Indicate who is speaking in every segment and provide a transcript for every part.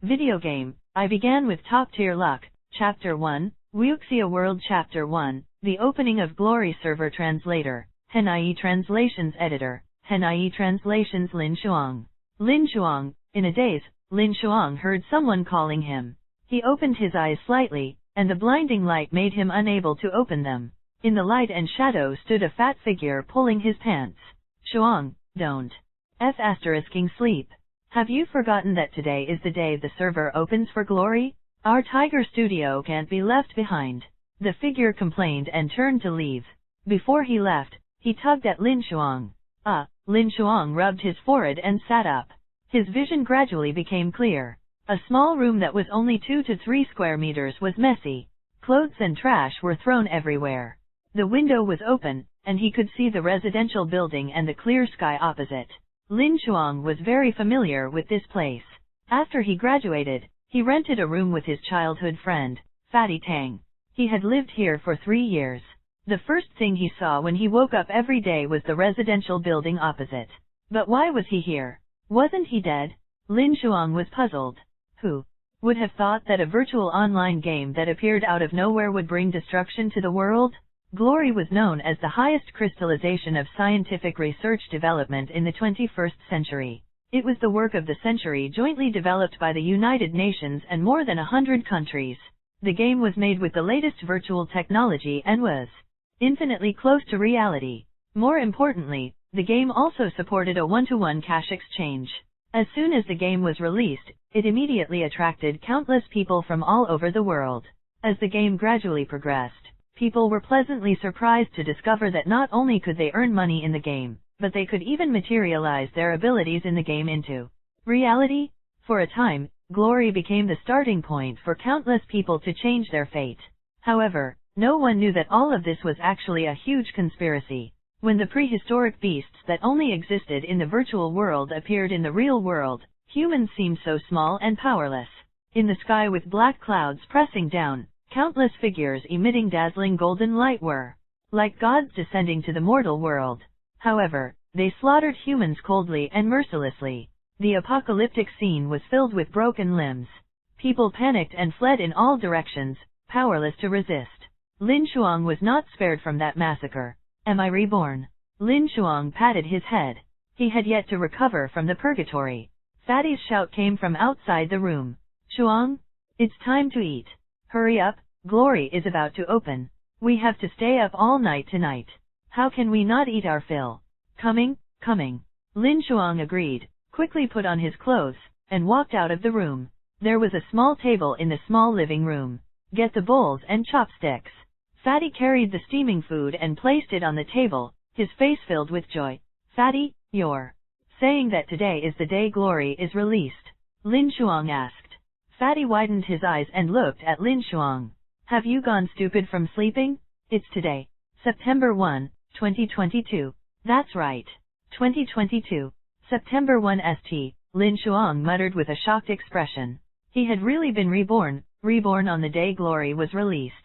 Speaker 1: Video game. I began with Top Tier Luck, Chapter 1, Wuxia World Chapter 1, The Opening of Glory Server Translator, Henai Translations Editor, Henai Translations Lin Shuang. Lin Shuang. In a daze, Lin Shuang heard someone calling him. He opened his eyes slightly, and the blinding light made him unable to open them. In the light and shadow stood a fat figure pulling his pants. Shuang, don't. Sleep. Have you forgotten that today is the day the server opens for Glory? Our Tiger Studio can't be left behind. The figure complained and turned to leave. Before he left, he tugged at Lin Shuang. Lin Shuang rubbed his forehead and sat up. His vision gradually became clear. A small room that was only 2 to 3 square meters was messy. Clothes and trash were thrown everywhere. The window was open, and he could see the residential building and the clear sky opposite. Lin Shuang was very familiar with this place. After he graduated, he rented a room with his childhood friend, Fatty Tang. He had lived here for 3 years. The first thing he saw when he woke up every day was the residential building opposite. But why was he here? Wasn't he dead? Lin Shuang was puzzled. Who would have thought that a virtual online game that appeared out of nowhere would bring destruction to the world? Glory was known as the highest crystallization of scientific research development in the 21st century. It was the work of the century jointly developed by the United Nations and more than 100 countries. The game was made with the latest virtual technology and was infinitely close to reality. More importantly, the game also supported a one-to-one cash exchange. As soon as the game was released, it immediately attracted countless people from all over the world. As the game gradually progressed, people were pleasantly surprised to discover that not only could they earn money in the game, but they could even materialize their abilities in the game into reality. For a time, Glory became the starting point for countless people to change their fate. However, no one knew that all of this was actually a huge conspiracy. When the prehistoric beasts that only existed in the virtual world appeared in the real world, humans seemed so small and powerless. In the sky with black clouds pressing down, countless figures emitting dazzling golden light were like gods descending to the mortal world. However, they slaughtered humans coldly and mercilessly. The apocalyptic scene was filled with broken limbs. People panicked and fled in all directions, powerless to resist. Lin Shuang was not spared from that massacre. Am I reborn? Lin Shuang patted his head. He had yet to recover from the purgatory. Fatty's shout came from outside the room. Shuang, it's time to eat. Hurry up, Glory is about to open. We have to stay up all night tonight. How can we not eat our fill? Coming. Lin Shuang agreed, quickly put on his clothes, and walked out of the room. There was a small table in the small living room. Get the bowls and chopsticks. Fatty carried the steaming food and placed it on the table, his face filled with joy. Fatty, you're saying that today is the day Glory is released? Lin Shuang asked. Fatty widened his eyes and looked at Lin Shuang. Have you gone stupid from sleeping? It's today, September 1, 2022. That's right. 2022. September 1 St. Lin Shuang muttered with a shocked expression. He had really been reborn on the day Glory was released.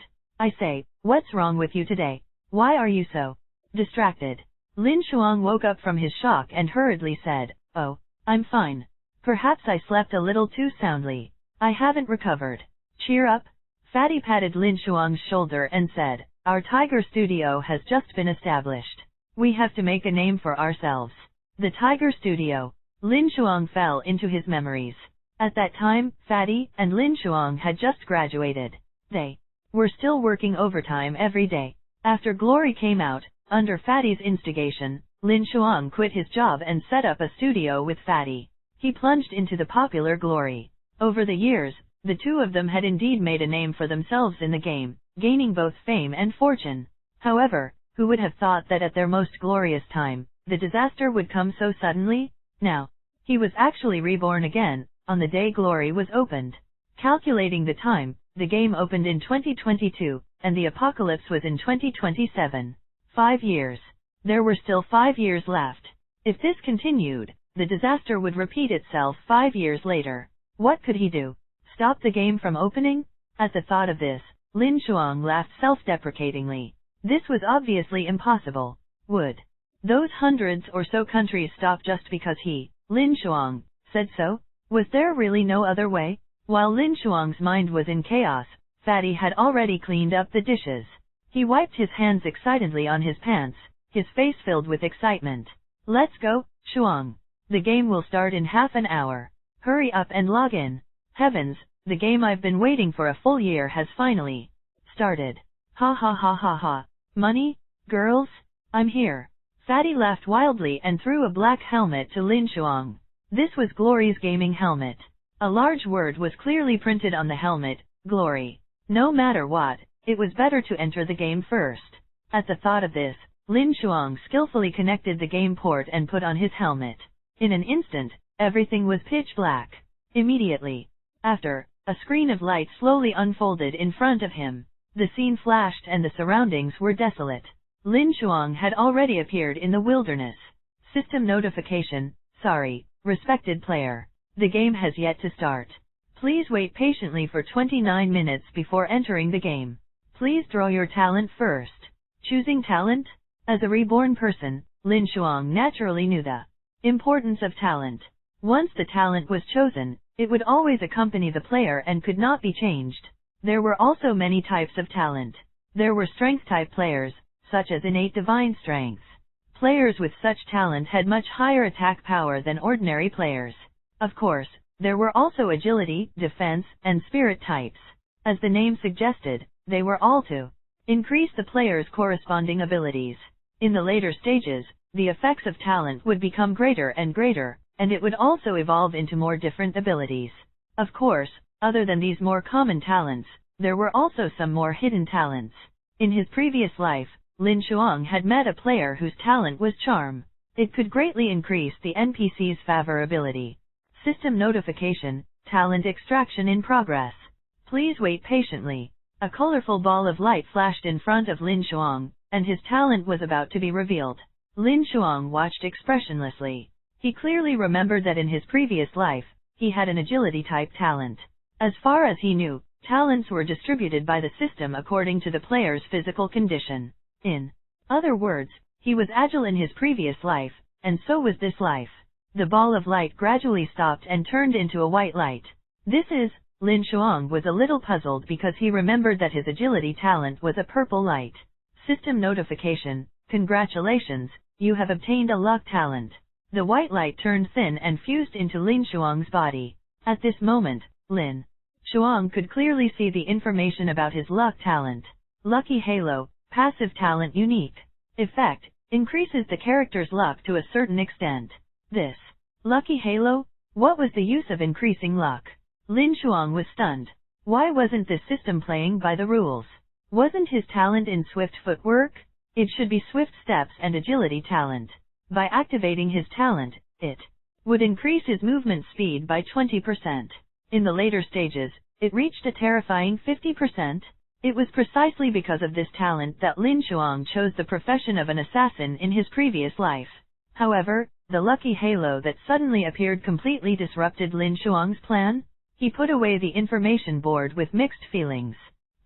Speaker 1: I say, what's wrong with you today? Why are you so distracted? Lin Shuang woke up from his shock and hurriedly said, Oh, I'm fine. Perhaps I slept a little too soundly. I haven't recovered. Cheer up. Fatty patted Lin Shuang's shoulder and said, Our Tiger Studio has just been established. We have to make a name for ourselves. The Tiger Studio. Lin Shuang fell into his memories. At that time, Fatty and Lin Shuang had just graduated. They were still working overtime every day. After Glory came out, under Fatty's instigation, Lin Shuang quit his job and set up a studio with Fatty. He plunged into the popular Glory. Over the years, the two of them had indeed made a name for themselves in the game, gaining both fame and fortune. However, who would have thought that at their most glorious time, the disaster would come so suddenly? Now, he was actually reborn again, on the day Glory was opened. Calculating the time, the game opened in 2022, and the apocalypse was in 2027. 5 years. There were still 5 years left. If this continued, the disaster would repeat itself 5 years later. What could he do? Stop the game from opening? At the thought of this, Lin Shuang laughed self-deprecatingly. This was obviously impossible. Would those hundreds or so countries stop just because he, Lin Shuang, said so? Was there really no other way? While Lin Shuang's mind was in chaos, Fatty had already cleaned up the dishes. He wiped his hands excitedly on his pants, his face filled with excitement. Let's go, Shuang. The game will start in half an hour. Hurry up and log in. Heavens, the game I've been waiting for a full year has finally started. Ha ha ha ha ha. Money? Girls? I'm here. Fatty laughed wildly and threw a black helmet to Lin Shuang. This was Glory's gaming helmet. A large word was clearly printed on the helmet, Glory. No matter what, it was better to enter the game first. At the thought of this, Lin Shuang skillfully connected the game port and put on his helmet. In an instant, everything was pitch black. Immediately after, a screen of light slowly unfolded in front of him. The scene flashed and the surroundings were desolate. Lin Shuang had already appeared in the wilderness. System notification: sorry, respected player. The game has yet to start. Please wait patiently for 29 minutes before entering the game. Please draw your talent first. Choosing talent? As a reborn person, Lin Shuang naturally knew the importance of talent. Once the talent was chosen, it would always accompany the player and could not be changed. There were also many types of talent. There were strength-type players, such as innate divine strength. Players with such talent had much higher attack power than ordinary players. Of course, there were also agility, defense, and spirit types. As the name suggested, they were all to increase the player's corresponding abilities. In the later stages, the effects of talent would become greater and greater, and it would also evolve into more different abilities. Of course, other than these more common talents, there were also some more hidden talents. In his previous life, Lin Shuang had met a player whose talent was charm. It could greatly increase the NPC's favorability. System notification: talent extraction in progress. Please wait patiently. A colorful ball of light flashed in front of Lin Shuang, and his talent was about to be revealed. Lin Shuang watched expressionlessly. He clearly remembered that in his previous life, he had an agility-type talent. As far as he knew, talents were distributed by the system according to the player's physical condition. In other words, he was agile in his previous life, and so was this life. The ball of light gradually stopped and turned into a white light. Lin Shuang was a little puzzled because he remembered that his agility talent was a purple light. System notification: congratulations, you have obtained a luck talent. The white light turned thin and fused into Lin Shuang's body. At this moment, Lin Shuang could clearly see the information about his luck talent. Lucky Halo, passive talent unique. Effect: increases the character's luck to a certain extent. This Lucky Halo? What was the use of increasing luck? Lin Shuang was stunned. Why wasn't this system playing by the rules? Wasn't his talent in swift footwork? It should be swift steps and agility talent. By activating his talent, it would increase his movement speed by 20%. In the later stages, it reached a terrifying 50%. It was precisely because of this talent that Lin Shuang chose the profession of an assassin in his previous life. However, the lucky halo that suddenly appeared completely disrupted Lin Shuang's plan. He put away the information board with mixed feelings.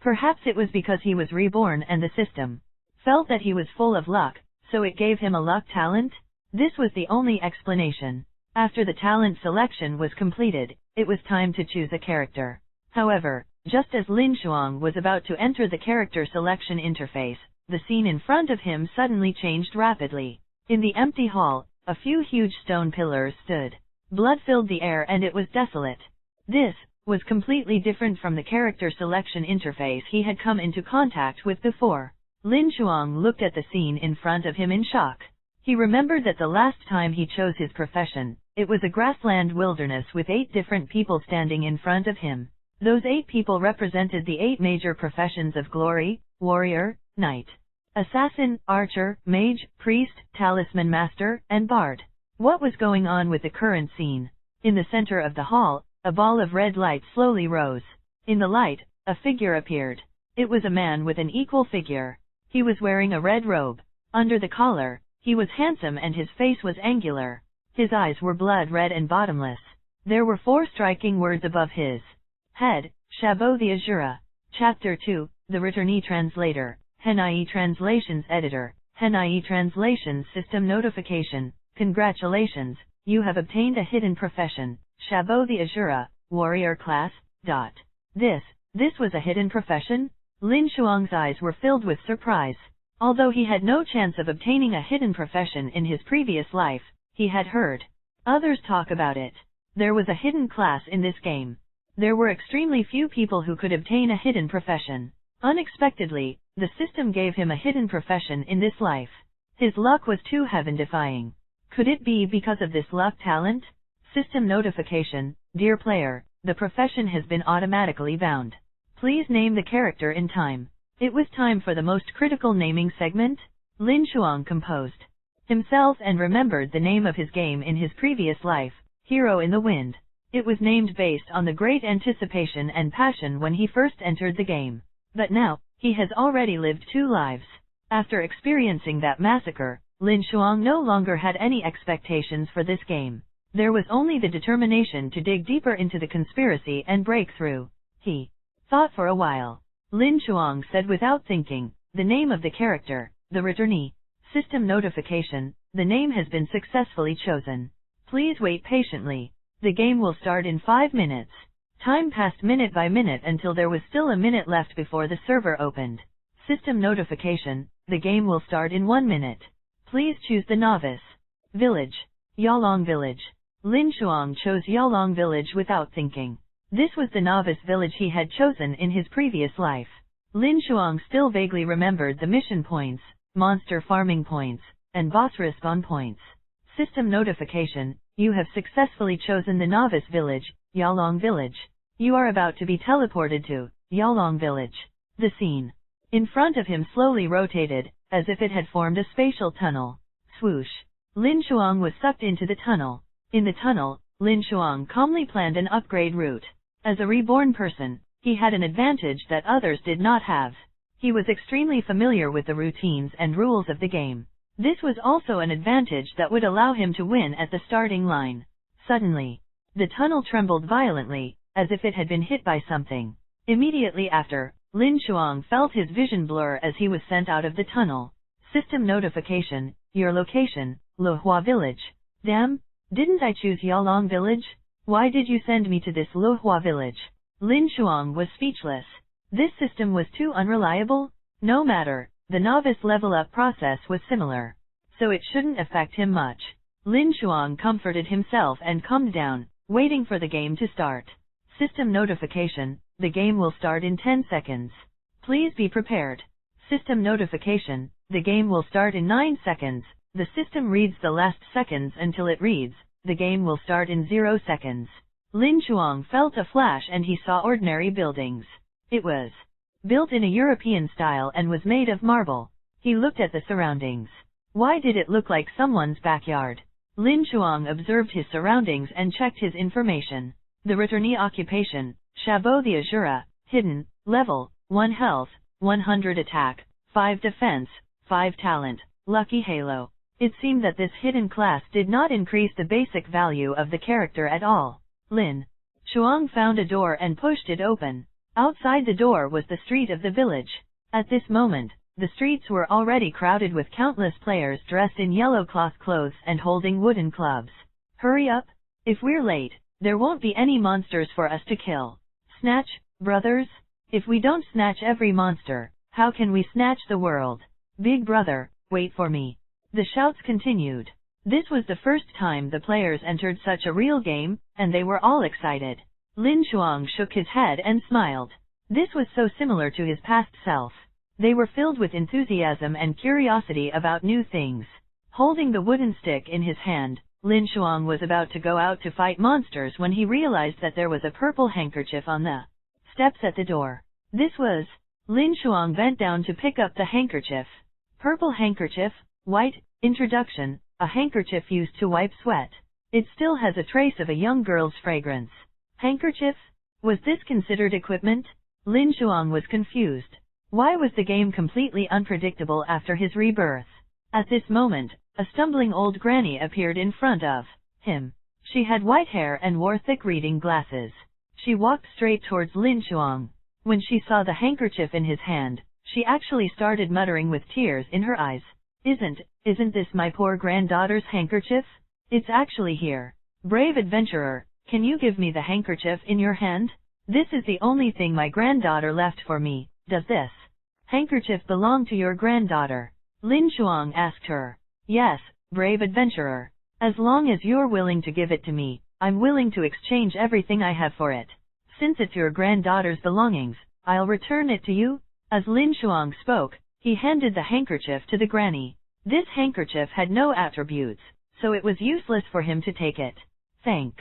Speaker 1: Perhaps it was because he was reborn and the system felt that he was full of luck, so it gave him a luck talent? This was the only explanation. After the talent selection was completed, it was time to choose a character. However, just as Lin Shuang was about to enter the character selection interface, the scene in front of him suddenly changed rapidly. In the empty hall, a few huge stone pillars stood. Blood filled the air and it was desolate. This was completely different from the character selection interface he had come into contact with before. Lin Shuang looked at the scene in front of him in shock. He remembered that the last time he chose his profession, it was a grassland wilderness with 8 different people standing in front of him. Those 8 people represented the 8 major professions of glory, warrior, knight, assassin, archer, mage, priest, talisman master, and bard. What was going on with the current scene? In the center of the hall, a ball of red light slowly rose. In the light, a figure appeared. It was a man with an equal figure. He was wearing a red robe. Under the collar, he was handsome and his face was angular. His eyes were blood red and bottomless. There were 4 striking words above his head: Chabot the Azura. Chapter 2, The Returnee Translator. Henai Translations Editor. Henai Translations System Notification. Congratulations, you have obtained a hidden profession. Chabot the Azura, warrior class, This was a hidden profession? Lin Shuang's eyes were filled with surprise. Although he had no chance of obtaining a hidden profession in his previous life, he had heard others talk about it. There was a hidden class in this game. There were extremely few people who could obtain a hidden profession. Unexpectedly, the system gave him a hidden profession in this life. His luck was too heaven-defying. Could it be because of this luck talent? System notification: Dear player, the profession has been automatically bound. Please name the character in time. It was time for the most critical naming segment. Lin Shuang composed himself and remembered the name of his game in his previous life, Hero in the Wind. It was named based on the great anticipation and passion when he first entered the game. But now, he has already lived 2 lives. After experiencing that massacre, Lin Shuang no longer had any expectations for this game. There was only the determination to dig deeper into the conspiracy and break through. He thought for a while. Lin Shuang said without thinking, the name of the character, the returnee. System notification: the name has been successfully chosen. Please wait patiently. The game will start in 5 minutes. Time passed minute by minute until there was still a minute left before the server opened. System notification: the game will start in 1 minute. Please choose the novice. Village. Yalong Village. Lin Shuang chose Yalong Village without thinking. This was the novice village he had chosen in his previous life. Lin Shuang still vaguely remembered the mission points, monster farming points, and boss respawn points. System notification: you have successfully chosen the novice village, Yalong Village. You are about to be teleported to Yalong Village. The scene in front of him slowly rotated, as if it had formed a spatial tunnel. Swoosh. Lin Shuang was sucked into the tunnel. In the tunnel, Lin Shuang calmly planned an upgrade route. As a reborn person, he had an advantage that others did not have. He was extremely familiar with the routines and rules of the game. This was also an advantage that would allow him to win at the starting line. Suddenly, the tunnel trembled violently, as if it had been hit by something. Immediately after, Lin Shuang felt his vision blur as he was sent out of the tunnel. System notification: your location, Lohua Village. Damn, didn't I choose Yalong Village? Why did you send me to this Lohua Village? Lin Shuang was speechless. This system was too unreliable? No matter, the novice level-up process was similar, so it shouldn't affect him much. Lin Shuang comforted himself and calmed down, waiting for the game to start. System notification: the game will start in 10 seconds. Please be prepared. System notification: the game will start in 9 seconds. The system reads the last seconds until it reads, the game will start in 0 seconds. Lin Shuang felt a flash and he saw ordinary buildings. It was built in a European style and was made of marble. He looked at the surroundings. Why did it look like someone's backyard? Lin Shuang observed his surroundings and checked his information. The returnee occupation: Chabot the Azura, hidden, level, 1 health, 100 attack, 5 defense, 5 talent, lucky halo. It seemed that this hidden class did not increase the basic value of the character at all. Lin Shuang found a door and pushed it open. Outside the door was the street of the village. At this moment, the streets were already crowded with countless players dressed in yellow cloth clothes and holding wooden clubs. Hurry up! If we're late, there won't be any monsters for us to kill. Snatch, brothers! If we don't snatch every monster, how can we snatch the world? Big brother, wait for me. The shouts continued. This was the first time the players entered such a real game, and they were all excited. Lin Shuang shook his head and smiled. This was so similar to his past self. They were filled with enthusiasm and curiosity about new things. Holding the wooden stick in his hand, Lin Shuang was about to go out to fight monsters when he realized that there was a purple handkerchief on the steps at the door. This was... Lin Shuang bent down to pick up the handkerchief. Purple handkerchief, white, introduction, a handkerchief used to wipe sweat. It still has a trace of a young girl's fragrance. Handkerchief? Was this considered equipment? Lin Shuang was confused. Why was the game completely unpredictable after his rebirth? At this moment, a stumbling old granny appeared in front of him. She had white hair and wore thick reading glasses. She walked straight towards Lin Shuang. When she saw the handkerchief in his hand, she actually started muttering with tears in her eyes. Isn't this my poor granddaughter's handkerchief? It's actually here. Brave adventurer, can you give me the handkerchief in your hand? This is the only thing my granddaughter left for me. Does this handkerchief belong to your granddaughter? Lin Shuang asked her. Yes, brave adventurer. As long as you're willing to give it to me, I'm willing to exchange everything I have for it. Since it's your granddaughter's belongings, I'll return it to you. As Lin Shuang spoke, he handed the handkerchief to the granny. This handkerchief had no attributes, so it was useless for him to take it. Thank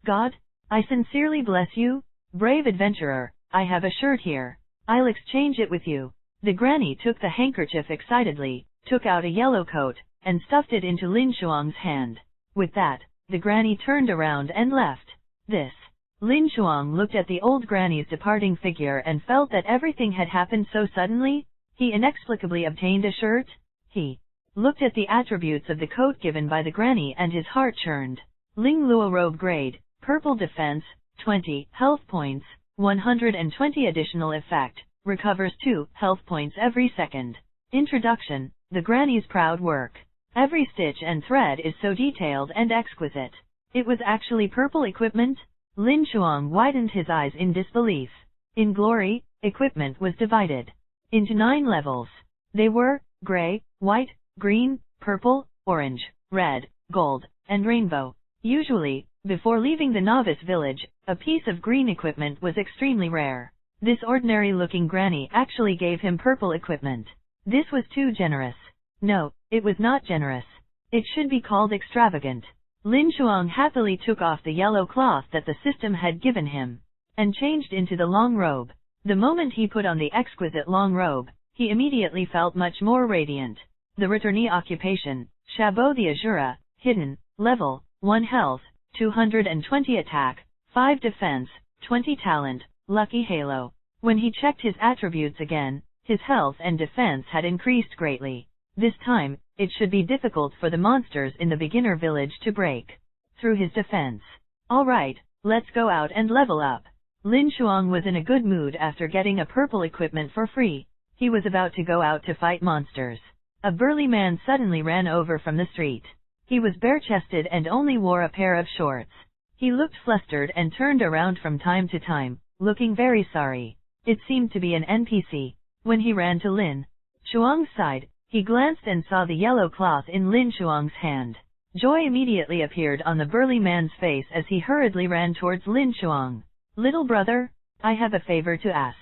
Speaker 1: God. I sincerely bless you, brave adventurer. I have a shirt here. I'll exchange it with you. The granny took the handkerchief excitedly, took out a yellow coat, and stuffed it into Lin Shuang's hand. With that, the granny turned around and left. This. Lin Shuang looked at the old granny's departing figure and felt that everything had happened so suddenly. He inexplicably obtained a shirt. He looked at the attributes of the coat given by the granny and his heart churned. Ling Luo robe grade, purple defense, 20 health points, 120 additional effect, recovers 2 health points every second. Introduction, the granny's proud work. Every stitch and thread is so detailed and exquisite. It was actually purple equipment? Lin Shuang widened his eyes in disbelief. In glory, equipment was divided into 9 levels. They were gray, white, green, purple, orange, red, gold, and rainbow. Usually, before leaving the novice village, a piece of green equipment was extremely rare. This ordinary-looking granny actually gave him purple equipment. This was too generous. No, it was not generous. It should be called extravagant. Lin Shuang happily took off the yellow cloth that the system had given him, and changed into the long robe. The moment he put on the exquisite long robe, he immediately felt much more radiant. The returnee occupation, Chabot the Azura, hidden, level, 1 health, 220 attack, 5 defense, 20 talent, lucky halo. When he checked his attributes again, his health and defense had increased greatly. This time, it should be difficult for the monsters in the beginner village to break through his defense. Alright, let's go out and level up. Lin Shuang was in a good mood after getting a purple equipment for free. He was about to go out to fight monsters. A burly man suddenly ran over from the street. He was bare-chested and only wore a pair of shorts. He looked flustered and turned around from time to time, looking very sorry. It seemed to be an NPC. When he ran to Lin Shuang's side, he glanced and saw the yellow cloth in Lin Shuang's hand. Joy immediately appeared on the burly man's face as he hurriedly ran towards Lin Shuang. Little brother, I have a favor to ask.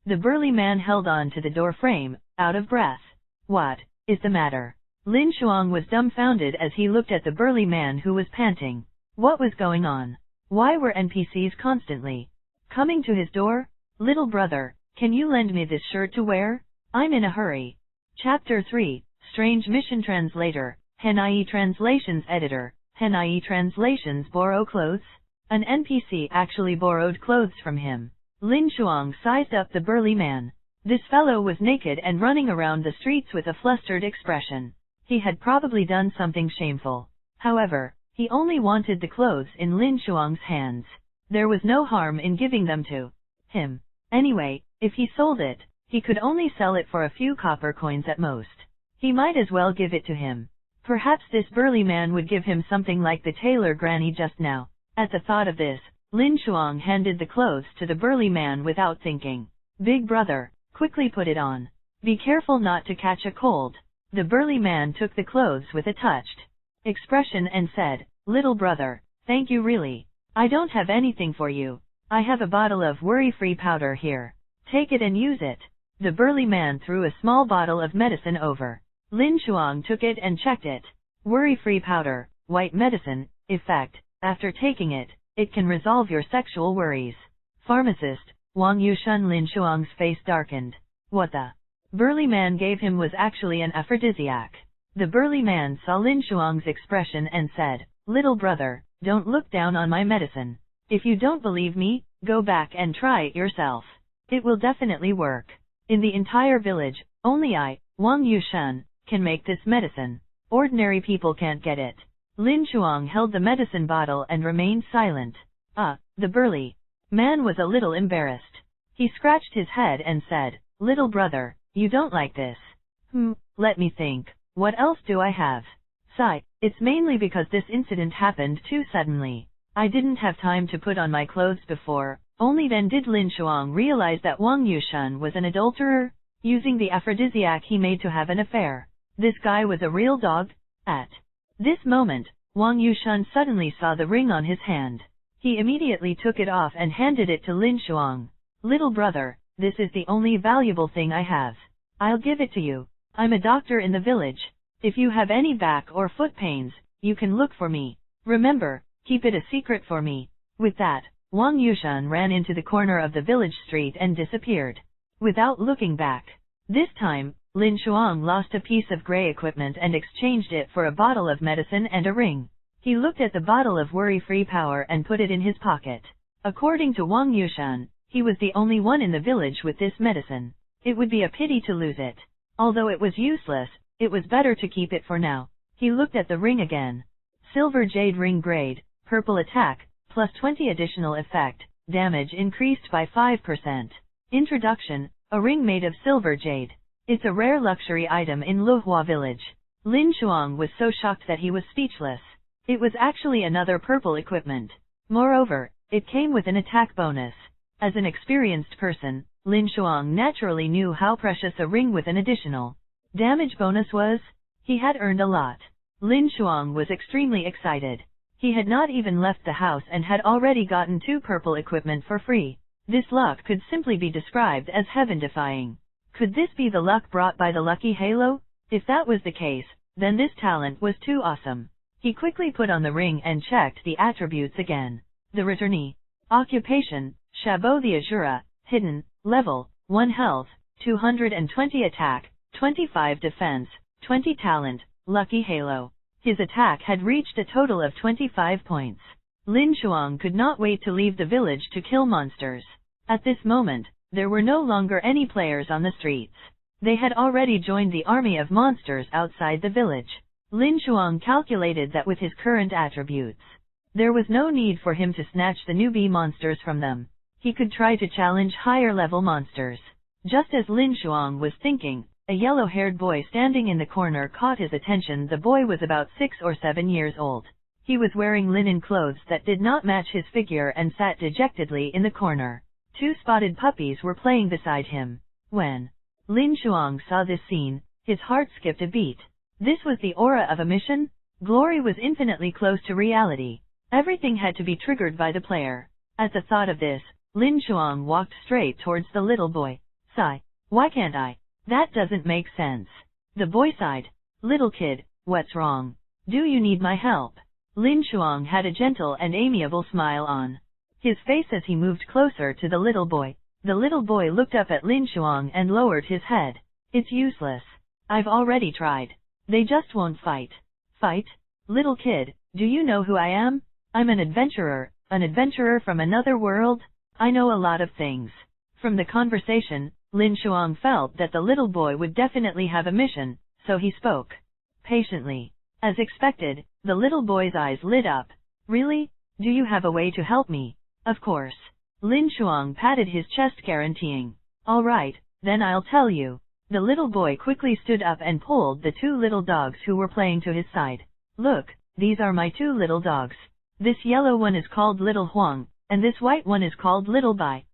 Speaker 1: The burly man held on to the door frame, out of breath. What is the matter? Lin Shuang was dumbfounded as he looked at the burly man who was panting. What was going on? Why were NPCs constantly coming to his door? Little brother, can you lend me this shirt to wear? I'm in a hurry. Chapter 3, Strange Mission Translator, Henai Translations Editor, Henai Translations Borrow Clothes? An NPC actually borrowed clothes from him. Lin Shuang sized up the burly man. This fellow was naked and running around the streets with a flustered expression. He had probably done something shameful. However, he only wanted the clothes in Lin Shuang's hands. There was no harm in giving them to him. Anyway, if he sold it, he could only sell it for a few copper coins at most. He might as well give it to him. Perhaps this burly man would give him something like the tailor granny just now. At the thought of this, Lin Shuang handed the clothes to the burly man without thinking. Big brother, quickly put it on. Be careful not to catch a cold. The burly man took the clothes with a touched expression and said, Little brother, thank you really. I don't have anything for you. I have a bottle of worry-free powder here. Take it and use it. The burly man threw a small bottle of medicine over. Lin Shuang took it and checked it. Worry-free powder, white medicine, effect. After taking it, it can resolve your sexual worries. Pharmacist, Wang Yushun. Lin Shuang's face darkened. What the burly man gave him was actually an aphrodisiac. The burly man saw Lin Shuang's expression and said, Little brother, don't look down on my medicine. If you don't believe me, go back and try it yourself. It will definitely work. In the entire village, only I, Wang Yushun, can make this medicine. Ordinary people can't get it. Lin Shuang held the medicine bottle and remained silent. The burly man was a little embarrassed. He scratched his head and said, Little brother, you don't like this. Let me think. What else do I have? Sigh, it's mainly because this incident happened too suddenly. I didn't have time to put on my clothes before, Only then did Lin Shuang realize that Wang Yushun was an adulterer, using the aphrodisiac he made to have an affair. This guy was a real dog? At this moment, Wang Yushun suddenly saw the ring on his hand. He immediately took it off and handed it to Lin Shuang. Little brother, this is the only valuable thing I have. I'll give it to you. I'm a doctor in the village. If you have any back or foot pains, you can look for me. Remember, keep it a secret for me. With that, Wang Yushun ran into the corner of the village street and disappeared. Without looking back. This time, Lin Shuang lost a piece of gray equipment and exchanged it for a bottle of medicine and a ring. He looked at the bottle of worry-free power and put it in his pocket. According to Wang Yushun, he was the only one in the village with this medicine. It would be a pity to lose it. Although it was useless, it was better to keep it for now. He looked at the ring again. Silver Jade Ring Grade, Purple Attack, plus 20 additional effect, damage increased by 5%. Introduction, a ring made of silver jade. It's a rare luxury item in Luhua village. Lin Shuang was so shocked that he was speechless. It was actually another purple equipment. Moreover, it came with an attack bonus. As an experienced person, Lin Shuang naturally knew how precious a ring with an additional damage bonus was. He had earned a lot. Lin Shuang was extremely excited. He had not even left the house and had already gotten 2 purple equipment for free. This luck could simply be described as heaven-defying. Could this be the luck brought by the lucky halo? If that was the case, then this talent was too awesome. He quickly put on the ring and checked the attributes again. The returnee. Occupation, Chabot the Azura, hidden, level, 1 health, 220 attack, 25 defense, 20 talent, lucky halo. His attack had reached a total of 25 points. Lin Shuang could not wait to leave the village to kill monsters. At this moment, there were no longer any players on the streets. They had already joined the army of monsters outside the village. Lin Shuang calculated that with his current attributes, there was no need for him to snatch the newbie monsters from them. He could try to challenge higher-level monsters. Just as Lin Shuang was thinking, a yellow-haired boy standing in the corner caught his attention. The boy was about 6 or 7 years old. He was wearing linen clothes that did not match his figure and sat dejectedly in the corner. 2 spotted puppies were playing beside him. When Lin Shuang saw this scene, his heart skipped a beat. This was the aura of a mission? Glory was infinitely close to reality. Everything had to be triggered by the player. At the thought of this, Lin Shuang walked straight towards the little boy. Sigh. Why can't I? That doesn't make sense. The boy sighed. Little kid, what's wrong? Do you need my help? Lin Shuang had a gentle and amiable smile on his face as he moved closer to the little boy. The little boy looked up at Lin Shuang and lowered his head. It's useless. I've already tried. They just won't fight. Fight? Little kid, do you know who I am? I'm an adventurer from another world. I know a lot of things. From the conversation, Lin Shuang felt that the little boy would definitely have a mission, so he spoke patiently. As expected, the little boy's eyes lit up. Really? Do you have a way to help me? Of course. Lin Shuang patted his chest, guaranteeing. All right, then I'll tell you. The little boy quickly stood up and pulled the 2 little dogs who were playing to his side. Look, these are my 2 little dogs. This yellow one is called Little Huang, and this white one is called Little Bai.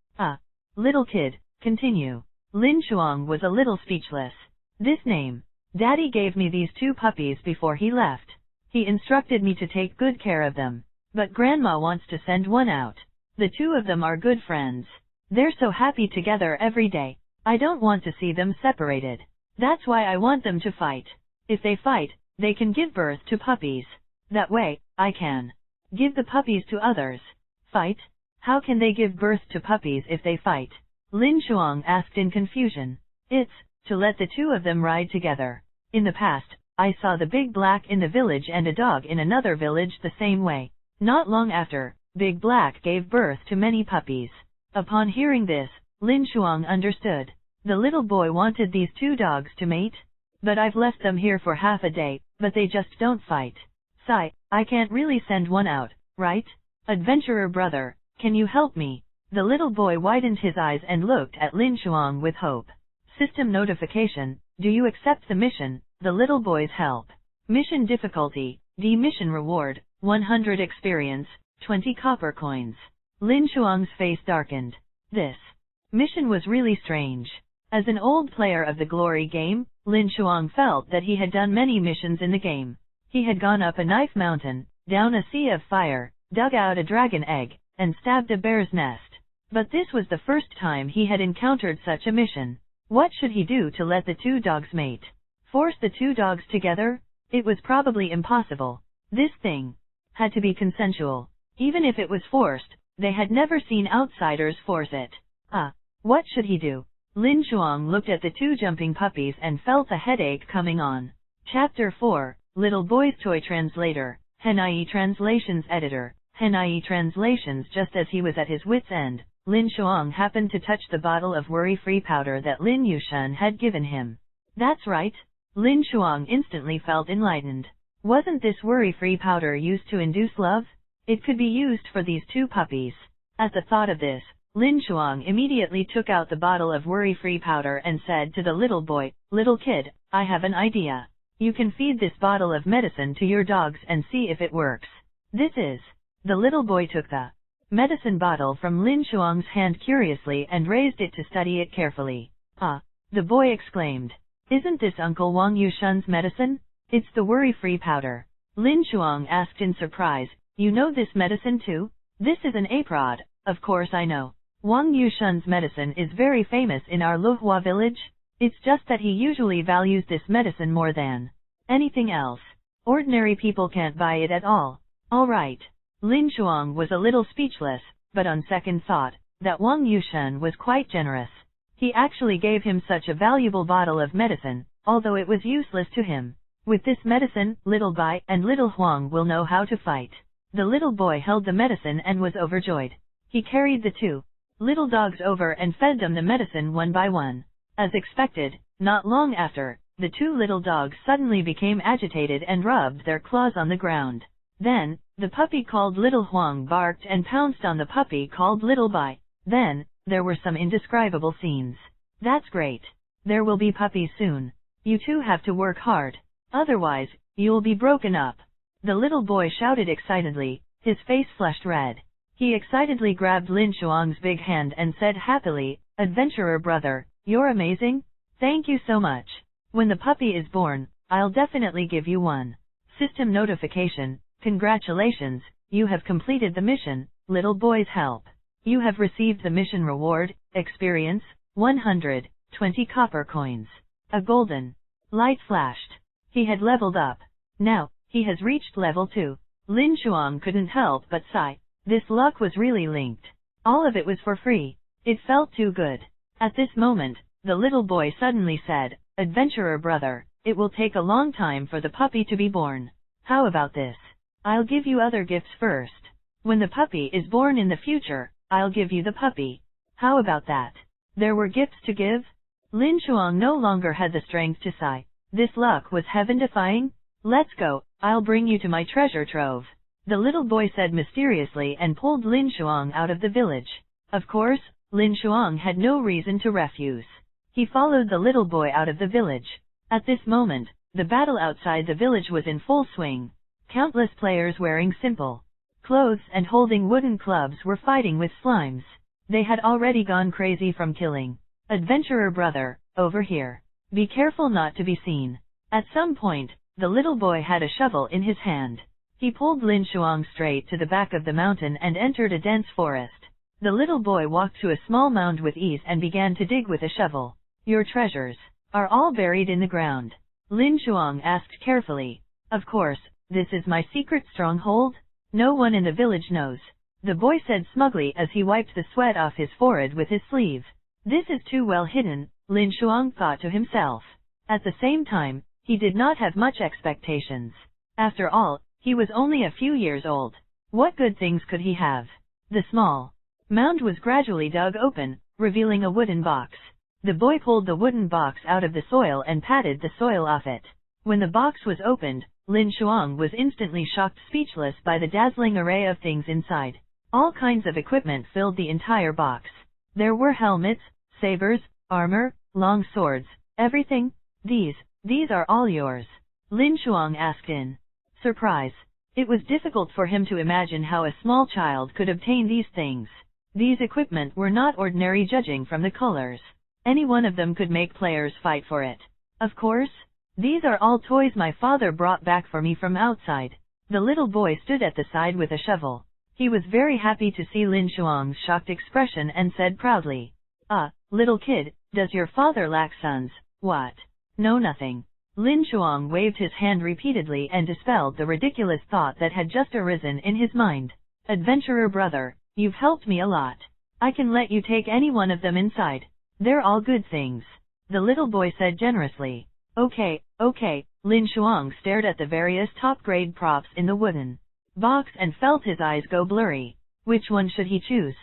Speaker 1: Little kid, continue. Lin Shuang was a little speechless. This name. Daddy gave me these 2 puppies before he left. He instructed me to take good care of them. But Grandma wants to send one out. The 2 of them are good friends. They're so happy together every day. I don't want to see them separated. That's why I want them to fight. If they fight, they can give birth to puppies. That way, I can give the puppies to others. Fight? How can they give birth to puppies if they fight? Lin Shuang asked in confusion. It's to let the 2 of them ride together. In the past, I saw the Big Black in the village and a dog in another village the same way. Not long after, Big Black gave birth to many puppies. Upon hearing this, Lin Shuang understood. The little boy wanted these 2 dogs to mate. But I've left them here for half a day, but they just don't fight. Sigh, I can't really send one out, right? Adventurer brother, can you help me? The little boy widened his eyes and looked at Lin Shuang with hope. System notification, do you accept the mission, the little boy's help? Mission difficulty, D. Mission reward, 100 experience, 20 copper coins. Lin Shuang's face darkened. This mission was really strange. As an old player of the Glory game, Lin Shuang felt that he had done many missions in the game. He had gone up a knife mountain, down a sea of fire, dug out a dragon egg, and stabbed a bear's nest. But this was the first time he had encountered such a mission. What should he do to let the two dogs mate? Force the two dogs together? It was probably impossible. This thing had to be consensual. Even if it was forced, they had never seen outsiders force it. What should he do? Lin Shuang looked at the two jumping puppies and felt a headache coming on. Chapter 4, Little Boy's Toy Translator, Henai Translations Editor, Henai Translations. Just as he was at his wit's end, Lin Shuang happened to touch the bottle of worry-free powder that Lin Yushan had given him. That's right. Lin Shuang instantly felt enlightened. Wasn't this worry-free powder used to induce love? It could be used for these two puppies. At the thought of this, Lin Shuang immediately took out the bottle of worry-free powder and said to the little boy, "Little kid, I have an idea. You can feed this bottle of medicine to your dogs and see if it works." This is. The little boy took the medicine bottle from Lin Shuang's hand curiously and raised it to study it carefully. The boy exclaimed. "Isn't this Uncle Wang Yushan's medicine?" "It's the worry-free powder." Lin Shuang asked in surprise, "You know this medicine too?" "This is an aprod, of course I know. Wang Yushan's medicine is very famous in our Luhua village. It's just that he usually values this medicine more than anything else. Ordinary people can't buy it at all." "All right." Lin Shuang was a little speechless, but on second thought, that Wang Yushan was quite generous. He actually gave him such a valuable bottle of medicine, although it was useless to him. With this medicine, Little Bai and Little Huang will know how to fight. The little boy held the medicine and was overjoyed. He carried the two little dogs over and fed them the medicine one by one. As expected, not long after, the two little dogs suddenly became agitated and rubbed their claws on the ground. Then, the puppy called Little Huang barked and pounced on the puppy called Little Bai. Then, there were some indescribable scenes. "That's great. There will be puppies soon. You two have to work hard. Otherwise, you'll be broken up." The little boy shouted excitedly, his face flushed red. He excitedly grabbed Lin Shuang's big hand and said happily, "Adventurer brother, you're amazing. Thank you so much. When the puppy is born, I'll definitely give you one." System notification, "Congratulations, you have completed the mission, Little Boy's Help. You have received the mission reward, experience, 120 copper coins." A golden light flashed. He had leveled up. Now, he has reached level 2. Lin Shuang couldn't help but sigh. This luck was really linked. All of it was for free. It felt too good. At this moment, the little boy suddenly said, "Adventurer brother, it will take a long time for the puppy to be born. How about this? I'll give you other gifts first. When the puppy is born in the future, I'll give you the puppy. How about that?" There were gifts to give? Lin Shuang no longer had the strength to sigh. This luck was heaven-defying. "Let's go, I'll bring you to my treasure trove," the little boy said mysteriously and pulled Lin Shuang out of the village. Of course, Lin Shuang had no reason to refuse. He followed the little boy out of the village. At this moment, the battle outside the village was in full swing. Countless players wearing simple clothes and holding wooden clubs were fighting with slimes. They had already gone crazy from killing. "Adventurer brother, over here. Be careful not to be seen." At some point, the little boy had a shovel in his hand. He pulled Lin Shuang straight to the back of the mountain and entered a dense forest. The little boy walked to a small mound with ease and began to dig with a shovel. "Your treasures are all buried in the ground?" Lin Shuang asked carefully. "Of course, this is my secret stronghold. No one in the village knows," the boy said smugly as he wiped the sweat off his forehead with his sleeve. "This is too well hidden," Lin Shuang thought to himself. At the same time, he did not have much expectations. After all, he was only a few years old. What good things could he have? The small mound was gradually dug open, revealing a wooden box. The boy pulled the wooden box out of the soil and patted the soil off it. When the box was opened, Lin Shuang was instantly shocked speechless by the dazzling array of things inside. All kinds of equipment filled the entire box. There were helmets, sabers, armor, long swords, everything. These are all yours?" Lin Shuang asked in surprise. It was difficult for him to imagine how a small child could obtain these things. These equipment were not ordinary judging from the colors. Any one of them could make players fight for it. Of course, these are all toys my father brought back for me from outside. The little boy stood at the side with a shovel. He was very happy to see Lin Shuang's shocked expression and said proudly, Little kid, does your father lack sons? What? No, nothing. Lin Shuang waved his hand repeatedly and dispelled the ridiculous thought that had just arisen in his mind. Adventurer brother, you've helped me a lot. I can let you take any one of them inside. They're all good things. The little boy said generously. Okay. Lin Shuang stared at the various top-grade props in the wooden box and felt his eyes go blurry. Which one should he choose?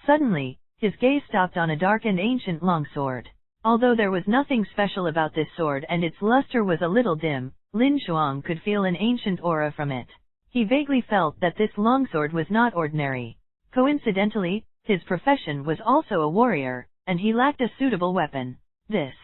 Speaker 1: Suddenly, his gaze stopped on a dark and ancient longsword. Although there was nothing special about this sword and its luster was a little dim, Lin Shuang could feel an ancient aura from it. He vaguely felt that this longsword was not ordinary. Coincidentally, his profession was also a warrior, and he lacked a suitable weapon. This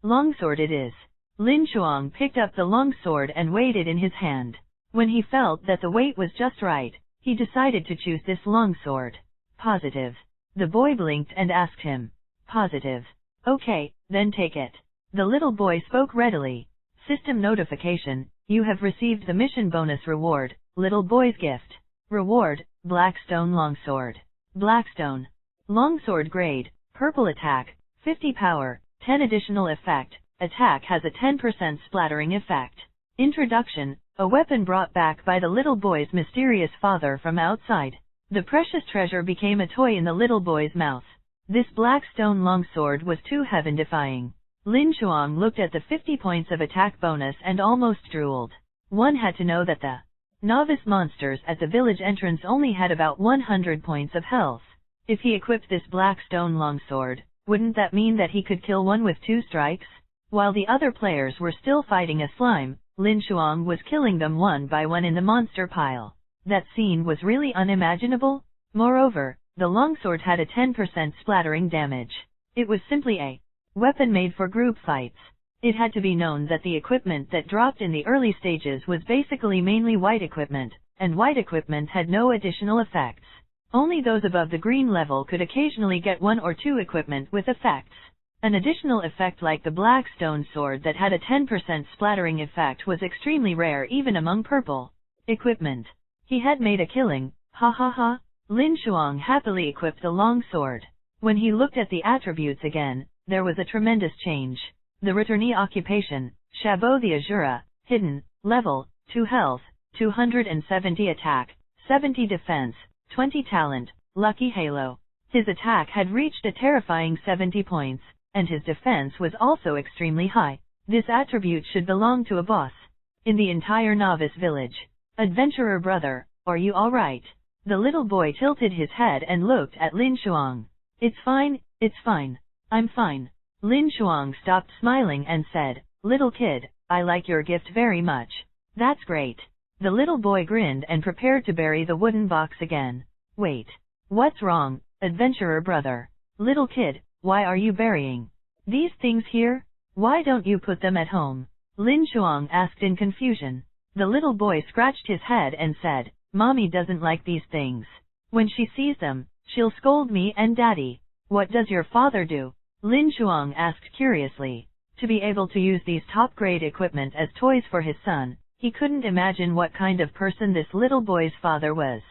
Speaker 1: longsword it is. Lin Shuang picked up the longsword and weighed it in his hand. When he felt that the weight was just right, he decided to choose this longsword. Positive. The boy blinked and asked him. Positive. Okay, then take it. The little boy spoke readily. System notification, you have received the mission bonus reward, little boy's gift. Reward, Blackstone Longsword. Blackstone. Longsword grade, purple attack, 50 power, 10 additional effect, attack has a 10% splattering effect. Introduction, a weapon brought back by the little boy's mysterious father from outside. The precious treasure became a toy in the little boy's mouth. This Blackstone longsword was too heaven-defying. Lin Shuang looked at the 50 points of attack bonus and almost drooled. One had to know that the novice monsters at the village entrance only had about 100 points of health. If he equipped this Blackstone longsword, wouldn't that mean that he could kill one with 2 strikes? While the other players were still fighting a slime, Lin Shuang was killing them one by one in the monster pile. That scene was really unimaginable. Moreover, the longsword had a 10% splattering damage. It was simply a weapon made for group fights. It had to be known that the equipment that dropped in the early stages was basically mainly white equipment, and white equipment had no additional effects. Only those above the green level could occasionally get 1 or 2 equipment with effects. An additional effect like the Blackstone sword that had a 10% splattering effect was extremely rare even among purple equipment. He had made a killing, ha ha ha. Lin Shuang happily equipped the long sword. When he looked at the attributes again, there was a tremendous change. The returnee occupation, Chabot the Azura, hidden, level, 2 health, 270 attack, 70 defense, 20 talent, lucky halo. His attack had reached a terrifying 70 points, and his defense was also extremely high. This attribute should belong to a boss in the entire novice village. Adventurer brother, are you alright? The little boy tilted his head and looked at Lin Shuang. It's fine, I'm fine. Lin Shuang stopped smiling and said, Little kid, I like your gift very much. That's great. The little boy grinned and prepared to bury the wooden box again. Wait. What's wrong, adventurer brother? Little kid, why are you burying these things here? Why don't you put them at home? Lin Shuang asked in confusion. The little boy scratched his head and said, Mommy doesn't like these things. When she sees them, she'll scold me and Daddy. What does your father do? Lin Shuang asked curiously. To be able to use these top-grade equipment as toys for his son, he couldn't imagine what kind of person this little boy's father was.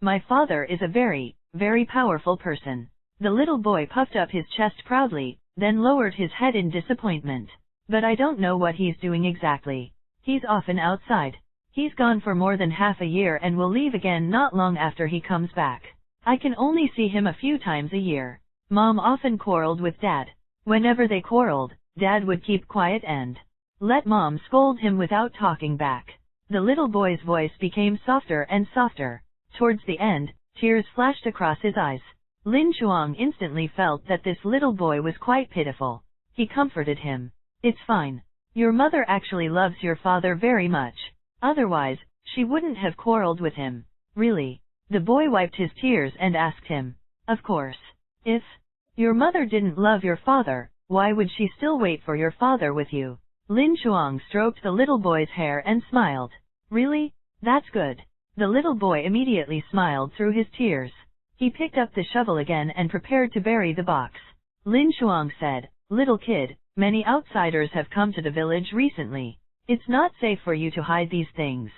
Speaker 1: My father is a very, very powerful person. The little boy puffed up his chest proudly, then lowered his head in disappointment. But I don't know what he's doing exactly. He's often outside. He's gone for more than half a year and will leave again not long after he comes back. I can only see him a few times a year. Mom often quarreled with Dad. Whenever they quarreled, Dad would keep quiet and let Mom scold him without talking back. The little boy's voice became softer and softer. Towards the end, tears flashed across his eyes. Lin Shuang instantly felt that this little boy was quite pitiful. He comforted him. It's fine. Your mother actually loves your father very much. Otherwise, she wouldn't have quarreled with him. Really? The boy wiped his tears and asked him. Of course. If your mother didn't love your father, why would she still wait for your father with you? Lin Shuang stroked the little boy's hair and smiled. Really? That's good. The little boy immediately smiled through his tears. He picked up the shovel again and prepared to bury the box. Lin Shuang said, "Little kid, many outsiders have come to the village recently. It's not safe for you to hide these things.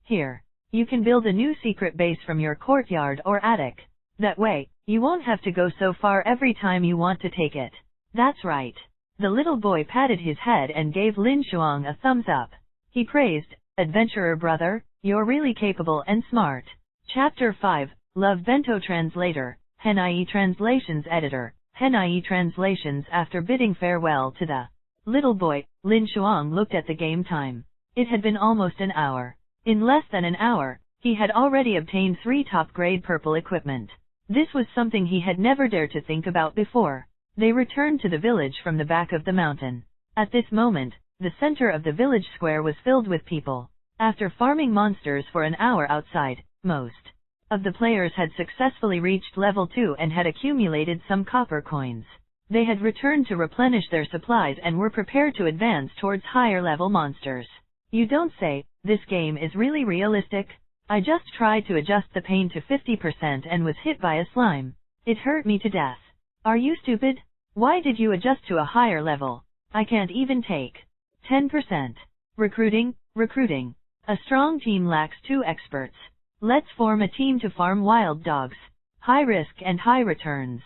Speaker 1: Here, you can build a new secret base from your courtyard or attic. That way, you won't have to go so far every time you want to take it." "That's right." The little boy patted his head and gave Lin Shuang a thumbs up. He praised, "Adventurer brother, you're really capable and smart." Chapter 5, Love Bento Translator, Henai Translations Editor, Henai Translations. After bidding farewell to the little boy, Lin Shuang looked at the game time. It had been almost an hour. In less than an hour, he had already obtained 3 top-grade purple equipment. This was something he had never dared to think about before. They returned to the village from the back of the mountain. At this moment, the center of the village square was filled with people. After farming monsters for an hour outside, most of the players had successfully reached level 2 and had accumulated some copper coins. They had returned to replenish their supplies and were prepared to advance towards higher level monsters. "You don't say, this game is really realistic? I just tried to adjust the pain to 50% and was hit by a slime. It hurt me to death." "Are you stupid? Why did you adjust to a higher level? I can't even take 10%. Recruiting. A strong team lacks 2 experts. Let's form a team to farm wild dogs. High risk and high returns.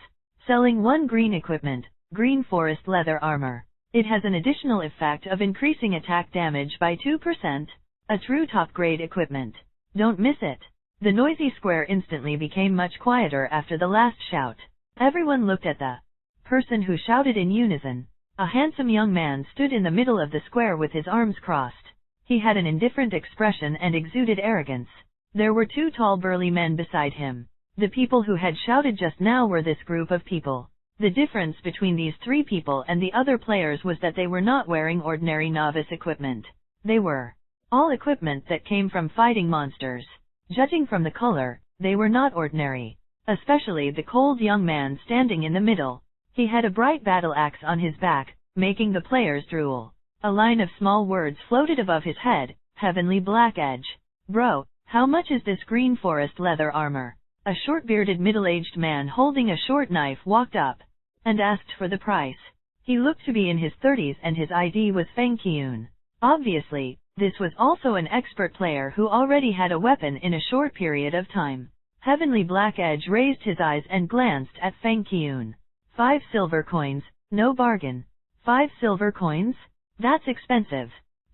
Speaker 1: Selling 1 green equipment, green forest leather armor. It has an additional effect of increasing attack damage by 2%. A true top-grade equipment. Don't miss it." The noisy square instantly became much quieter after the last shout. Everyone looked at the person who shouted in unison. A handsome young man stood in the middle of the square with his arms crossed. He had an indifferent expression and exuded arrogance. There were 2 tall burly men beside him. The people who had shouted just now were this group of people. The difference between these 3 people and the other players was that they were not wearing ordinary novice equipment. They were all equipment that came from fighting monsters. Judging from the color, they were not ordinary. Especially the cold young man standing in the middle. He had a bright battle axe on his back, making the players drool. A line of small words floated above his head, "Heavenly Black Edge." "Bro, how much is this green forest leather armor?" A short-bearded middle-aged man holding a short knife walked up and asked for the price. He looked to be in his 30s and his ID was Feng Qiun. Obviously, this was also an expert player who already had a weapon in a short period of time. Heavenly Black Edge raised his eyes and glanced at Feng Qiun. 5 silver coins, no bargain. 5 silver coins? That's expensive.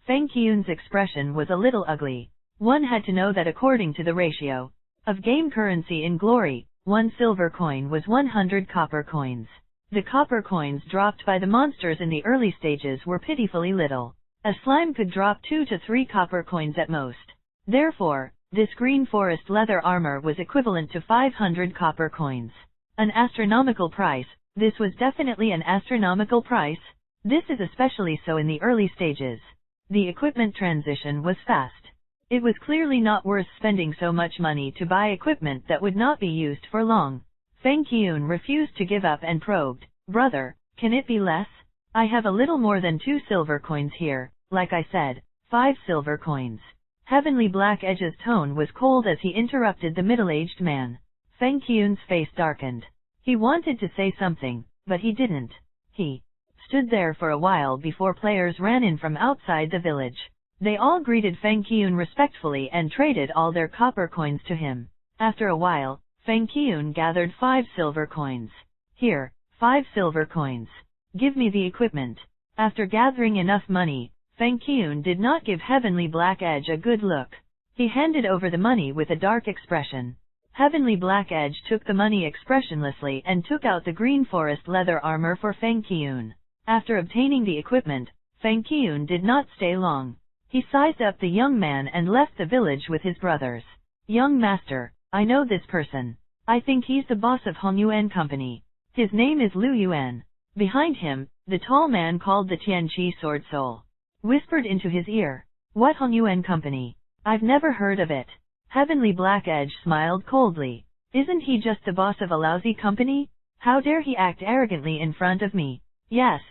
Speaker 1: Feng Qiun's expression was a little ugly. One had to know that according to the ratio of game currency in Glory, 1 silver coin was 100 copper coins. The copper coins dropped by the monsters in the early stages were pitifully little. A slime could drop 2 to 3 copper coins at most. Therefore, this green forest leather armor was equivalent to 500 copper coins. An astronomical price. This was definitely an astronomical price. This is especially so in the early stages. The equipment transition was fast. It was clearly not worth spending so much money to buy equipment that would not be used for long. Feng Qiun refused to give up and probed, "Brother, can it be less? I have a little more than 2 silver coins here, like I said, 5 silver coins." Heavenly Black Edge's tone was cold as he interrupted the middle-aged man. Feng Qiun's face darkened. He wanted to say something, but he didn't. He stood there for a while before players ran in from outside the village. They all greeted Feng Qiun respectfully and traded all their copper coins to him. After a while, Feng Qiun gathered 5 silver coins. "Here, 5 silver coins. Give me the equipment." After gathering enough money, Feng Qiun did not give Heavenly Black Edge a good look. He handed over the money with a dark expression. Heavenly Black Edge took the money expressionlessly and took out the green forest leather armor for Feng Qiun. After obtaining the equipment, Feng Qiun did not stay long. He sized up the young man and left the village with his brothers. "Young master, I know this person. I think he's the boss of Hongyuan Company. His name is Lu Yuan." Behind him, the tall man called the Tianqi Sword Soul whispered into his ear, "What Hongyuan Company? I've never heard of it." Heavenly Black Edge smiled coldly. "Isn't he just the boss of a lousy company? How dare he act arrogantly in front of me?" Yes.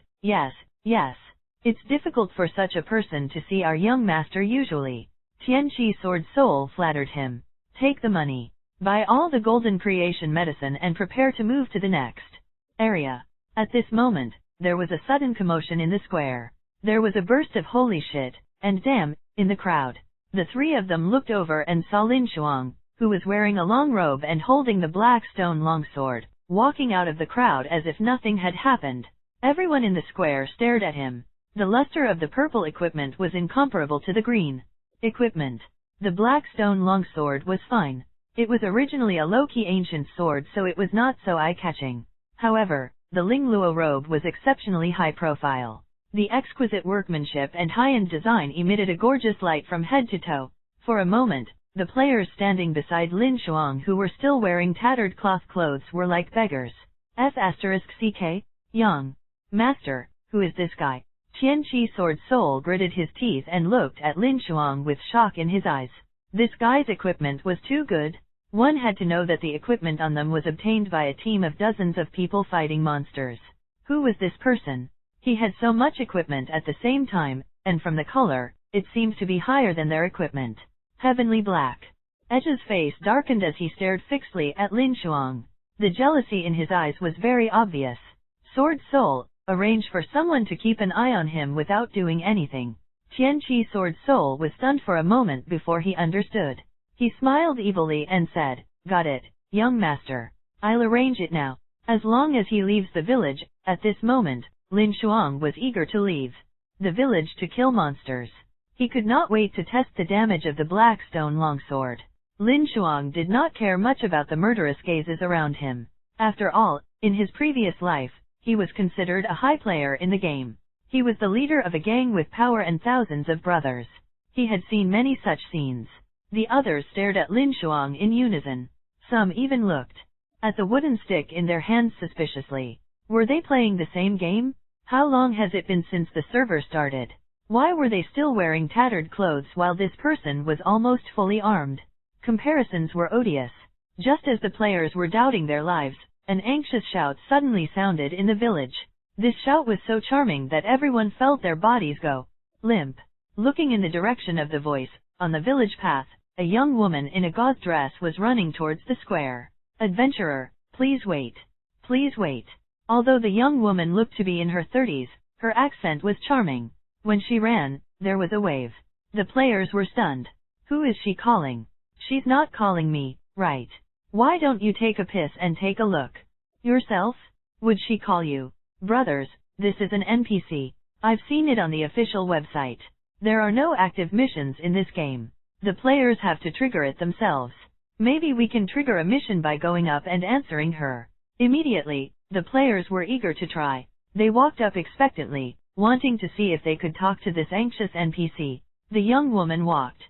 Speaker 1: It's difficult for such a person to see our young master usually." Tianqi Sword Soul flattered him. Take the money. Buy all the golden creation medicine and prepare to move to the next area. At this moment, there was a sudden commotion in the square. There was a burst of holy shit, and damn, in the crowd. The three of them looked over and saw Lin Shuang, who was wearing a long robe and holding the black stone longsword, walking out of the crowd as if nothing had happened. Everyone in the square stared at him. The luster of the purple equipment was incomparable to the green equipment. The black stone longsword was fine. It was originally a low-key ancient sword, so it was not so eye-catching. However, the Lingluo robe was exceptionally high-profile. The exquisite workmanship and high-end design emitted a gorgeous light from head to toe. For a moment, the players standing beside Lin Shuang, who were still wearing tattered cloth clothes, were like beggars. *CK? Young Master, who is this guy? Tianqi Sword Soul gritted his teeth and looked at Lin Shuang with shock in his eyes. This guy's equipment was too good. One had to know that the equipment on them was obtained by a team of dozens of people fighting monsters. Who was this person? He had so much equipment at the same time, and from the color, it seemed to be higher than their equipment. Heavenly black. Edge's face darkened as he stared fixedly at Lin Shuang. The jealousy in his eyes was very obvious. Sword Soul, arrange for someone to keep an eye on him without doing anything. Tianqi Sword Soul was stunned for a moment before he understood. He smiled evilly and said, "Got it, young master. I'll arrange it now. As long as he leaves the village." At this moment, Lin Shuang was eager to leave the village to kill monsters. He could not wait to test the damage of the black stone longsword. Lin Shuang did not care much about the murderous gazes around him. After all, in his previous life, he was considered a high player in the game. He was the leader of a gang with power and thousands of brothers. He had seen many such scenes. The others stared at Lin Shuang in unison. Some even looked at the wooden stick in their hands suspiciously. Were they playing the same game? How long has it been since the server started? Why were they still wearing tattered clothes while this person was almost fully armed? Comparisons were odious. Just as the players were doubting their lives, an anxious shout suddenly sounded in the village. This shout was so charming that everyone felt their bodies go limp. Looking in the direction of the voice, on the village path, a young woman in a gauze dress was running towards the square. "Adventurer, please wait. Please wait." Although the young woman looked to be in her 30s, her accent was charming. When she ran, there was a wave. The players were stunned. Who is she calling? She's not calling me, right? Why don't you take a piss and take a look yourself? Would she call you? Brothers, this is an NPC. I've seen it on the official website. There are no active missions in this game. The players have to trigger it themselves. Maybe we can trigger a mission by going up and answering her. Immediately, the players were eager to try. They walked up expectantly, wanting to see if they could talk to this anxious NPC. The young woman walked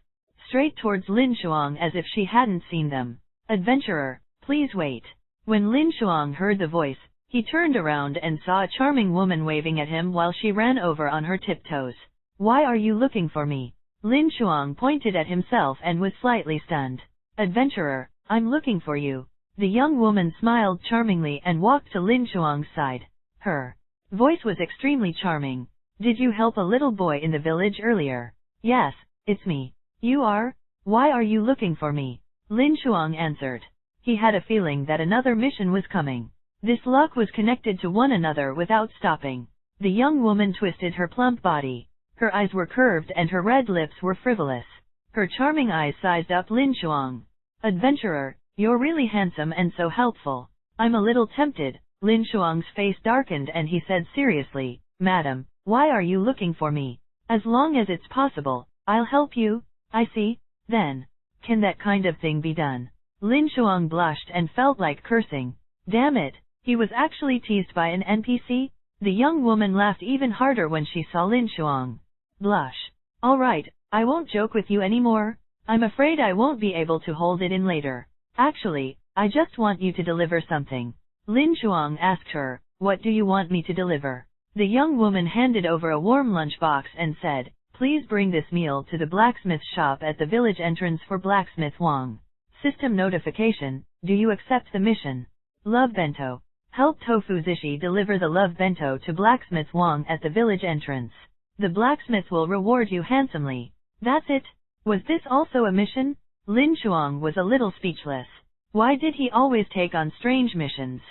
Speaker 1: straight towards Lin Shuang as if she hadn't seen them. "Adventurer, please wait." When Lin Shuang heard the voice, he turned around and saw a charming woman waving at him while she ran over on her tiptoes. "Why are you looking for me?" Lin Shuang pointed at himself and was slightly stunned. "Adventurer, I'm looking for you." The young woman smiled charmingly and walked to Lin Shuang's side. Her voice was extremely charming. "Did you help a little boy in the village earlier?" "Yes, it's me." "You are? Why are you looking for me?" Lin Shuang answered. He had a feeling that another mission was coming. This luck was connected to one another without stopping. The young woman twisted her plump body. Her eyes were curved and her red lips were frivolous. Her charming eyes sized up Lin Shuang. "Adventurer, you're really handsome and so helpful. I'm a little tempted." Lin Shuang's face darkened and he said seriously, "Madam, why are you looking for me? As long as it's possible, I'll help you." "I see. Then, can that kind of thing be done?" Lin Shuang blushed and felt like cursing. Damn it, he was actually teased by an NPC? The young woman laughed even harder when she saw Lin Shuang blush. "All right, I won't joke with you anymore. I'm afraid I won't be able to hold it in later. Actually, I just want you to deliver something." Lin Shuang asked her, "What do you want me to deliver?" The young woman handed over a warm lunchbox and said, "Please bring this meal to the blacksmith shop at the village entrance for Blacksmith Wang. System notification, do you accept the mission? Love bento. Help Tofu Zishi deliver the love bento to Blacksmith Wang at the village entrance. The blacksmith will reward you handsomely." That's it? Was this also a mission? Lin Shuang was a little speechless. Why did he always take on strange missions?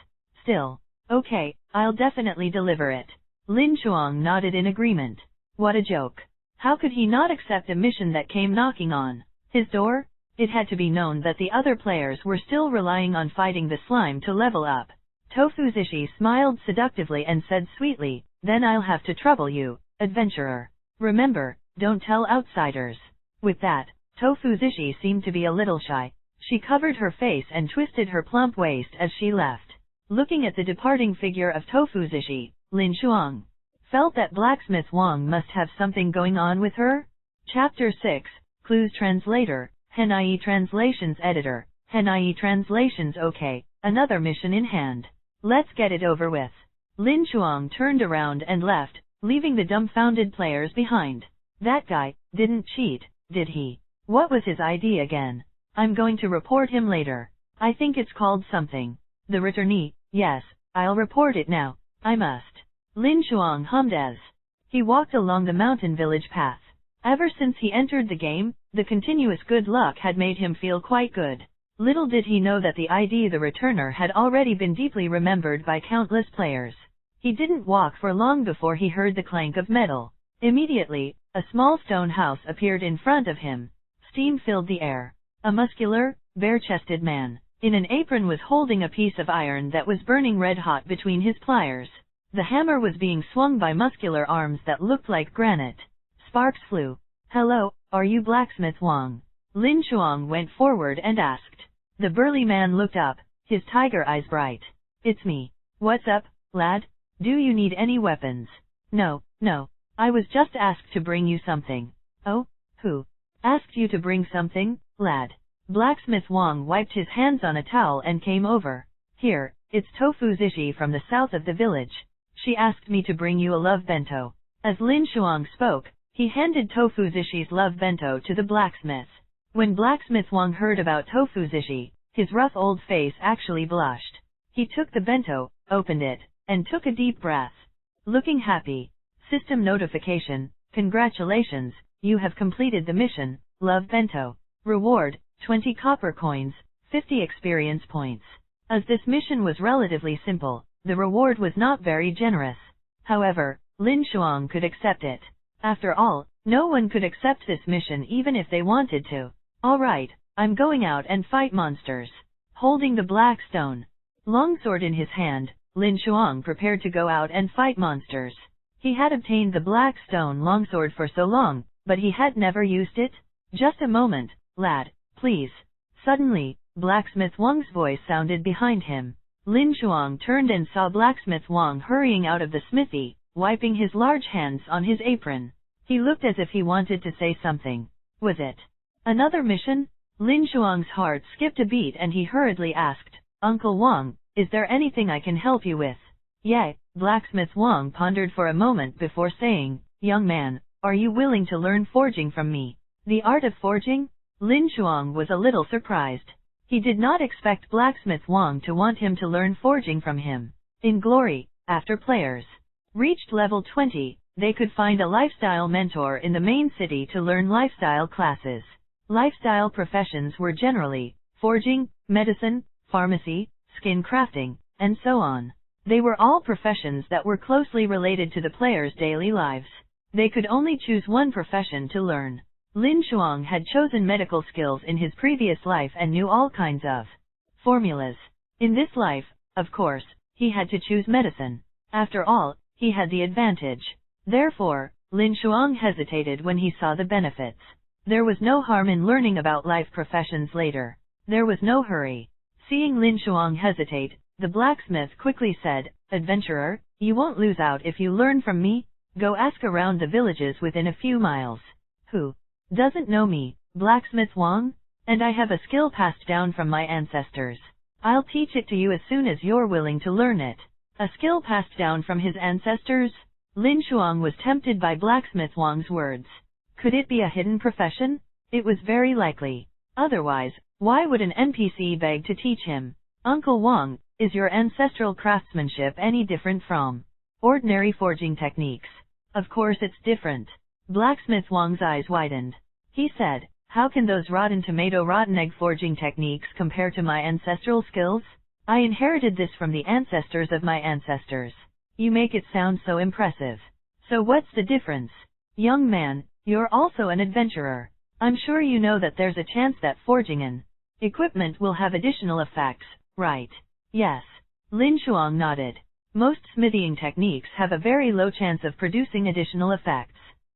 Speaker 1: Still, okay, I'll definitely deliver it. Lin Shuang nodded in agreement. What a joke. How could he not accept a mission that came knocking on his door? It had to be known that the other players were still relying on fighting the slime to level up. Tofuzishi smiled seductively and said sweetly, then I'll have to trouble you, adventurer. Remember, don't tell outsiders. With that, Tofuzishi seemed to be a little shy. She covered her face and twisted her plump waist as she left. Looking at the departing figure of Tofuzishi, Lin Shuang felt that Blacksmith Wang must have something going on with her. Chapter 6, Clues Translator, Henai Translations Editor, Henai Translations. Okay, another mission in hand. Let's get it over with. Lin Shuang turned around and left, leaving the dumbfounded players behind. That guy didn't cheat, did he? What was his ID again? I'm going to report him later. I think it's called something. The returnee. Yes, I'll report it now. I must. Lin Shuang hummed as he walked along the mountain village path. Ever since he entered the game, the continuous good luck had made him feel quite good. Little did he know that the ID the returner had already been deeply remembered by countless players. He didn't walk for long before he heard the clank of metal. Immediately, a small stone house appeared in front of him. Steam filled the air. A muscular, bare-chested man in an apron was holding a piece of iron that was burning red-hot between his pliers. The hammer was being swung by muscular arms that looked like granite. Sparks flew. Hello, are you Blacksmith Wang? Lin Shuang went forward and asked. The burly man looked up, his tiger eyes bright. It's me. What's up, lad? Do you need any weapons? No. I was just asked to bring you something. Oh? Who asked you to bring something, lad? Blacksmith Wang wiped his hands on a towel and came over. Here, it's Tofuzishi from the south of the village. She asked me to bring you a love bento. As Lin Shuang spoke, he handed Tofuzishi's love bento to the blacksmith. When Blacksmith Wang heard about Tofuzishi, his rough old face actually blushed. He took the bento, opened it, and took a deep breath. Looking happy. System notification. Congratulations, you have completed the mission, love bento. Reward, 20 copper coins, 50 experience points. As this mission was relatively simple, the reward was not very generous. However, Lin Shuang could accept it. After all, no one could accept this mission even if they wanted to. Alright, I'm going out and fight monsters. Holding the black stone longsword in his hand, Lin Shuang prepared to go out and fight monsters. He had obtained the black stone longsword for so long, but he had never used it. Just a moment, lad, please. Suddenly, Blacksmith Wang's voice sounded behind him. Lin Shuang turned and saw Blacksmith Wang hurrying out of the smithy, wiping his large hands on his apron. He looked as if he wanted to say something. Was it another mission? Lin Shuang's heart skipped a beat and he hurriedly asked, Uncle Wang, is there anything I can help you with? Yeah, Blacksmith Wang pondered for a moment before saying, Young man, are you willing to learn forging from me? The art of forging? Lin Shuang was a little surprised. He did not expect Blacksmith Wang to want him to learn forging from him. In Glory, after players reached level 20, they could find a lifestyle mentor in the main city to learn lifestyle classes. Lifestyle professions were generally forging, medicine, pharmacy, skin crafting, and so on. They were all professions that were closely related to the players' daily lives. They could only choose one profession to learn. Lin Shuang had chosen medical skills in his previous life and knew all kinds of formulas. In this life, of course, he had to choose medicine. After all, he had the advantage. Therefore, Lin Shuang hesitated when he saw the benefits. There was no harm in learning about life professions later. There was no hurry. Seeing Lin Shuang hesitate, the blacksmith quickly said, Adventurer, you won't lose out if you learn from me. Go ask around the villages within a few miles. Who doesn't know me, Blacksmith Wang? And I have a skill passed down from my ancestors. I'll teach it to you as soon as you're willing to learn it. A skill passed down from his ancestors? Lin Shuang was tempted by Blacksmith Wang's words. Could it be a hidden profession? It was very likely. Otherwise, why would an NPC beg to teach him? Uncle Wang, is your ancestral craftsmanship any different from ordinary forging techniques? Of course it's different. Blacksmith Wang's eyes widened. He said, How can those rotten tomato rotten egg forging techniques compare to my ancestral skills? I inherited this from the ancestors of my ancestors. You make it sound so impressive. So what's the difference? Young man, you're also an adventurer. I'm sure you know that there's a chance that forging an equipment will have additional effects, right? Yes. Lin Shuang nodded. Most smithing techniques have a very low chance of producing additional effects.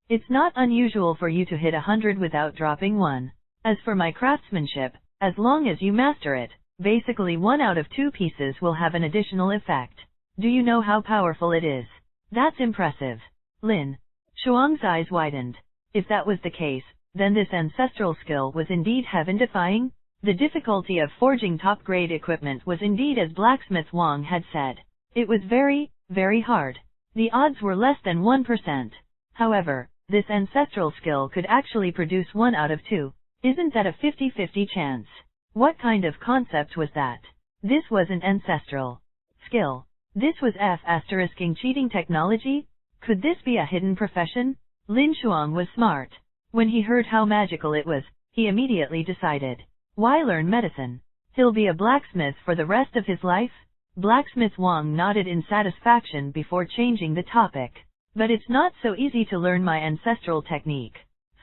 Speaker 1: It's not unusual for you to hit 100 without dropping one. As for my craftsmanship, as long as you master it, basically 1 out of 2 pieces will have an additional effect. Do you know how powerful it is? That's impressive. Lin Shuang's eyes widened. If that was the case, then this ancestral skill was indeed heaven-defying. The difficulty of forging top-grade equipment was indeed as Blacksmith Wang had said. It was very, very hard. The odds were less than 1%. However, this ancestral skill could actually produce 1 out of 2. Isn't that a 50-50 chance? What kind of concept was that? This wasn't ancestral skill. This was F***ing cheating technology? Could this be a hidden profession? Lin Shuang was smart. When he heard how magical it was, he immediately decided. Why learn medicine? He'll be a blacksmith for the rest of his life? Blacksmith Wang nodded in satisfaction before changing the topic. But it's not so easy to learn my ancestral technique.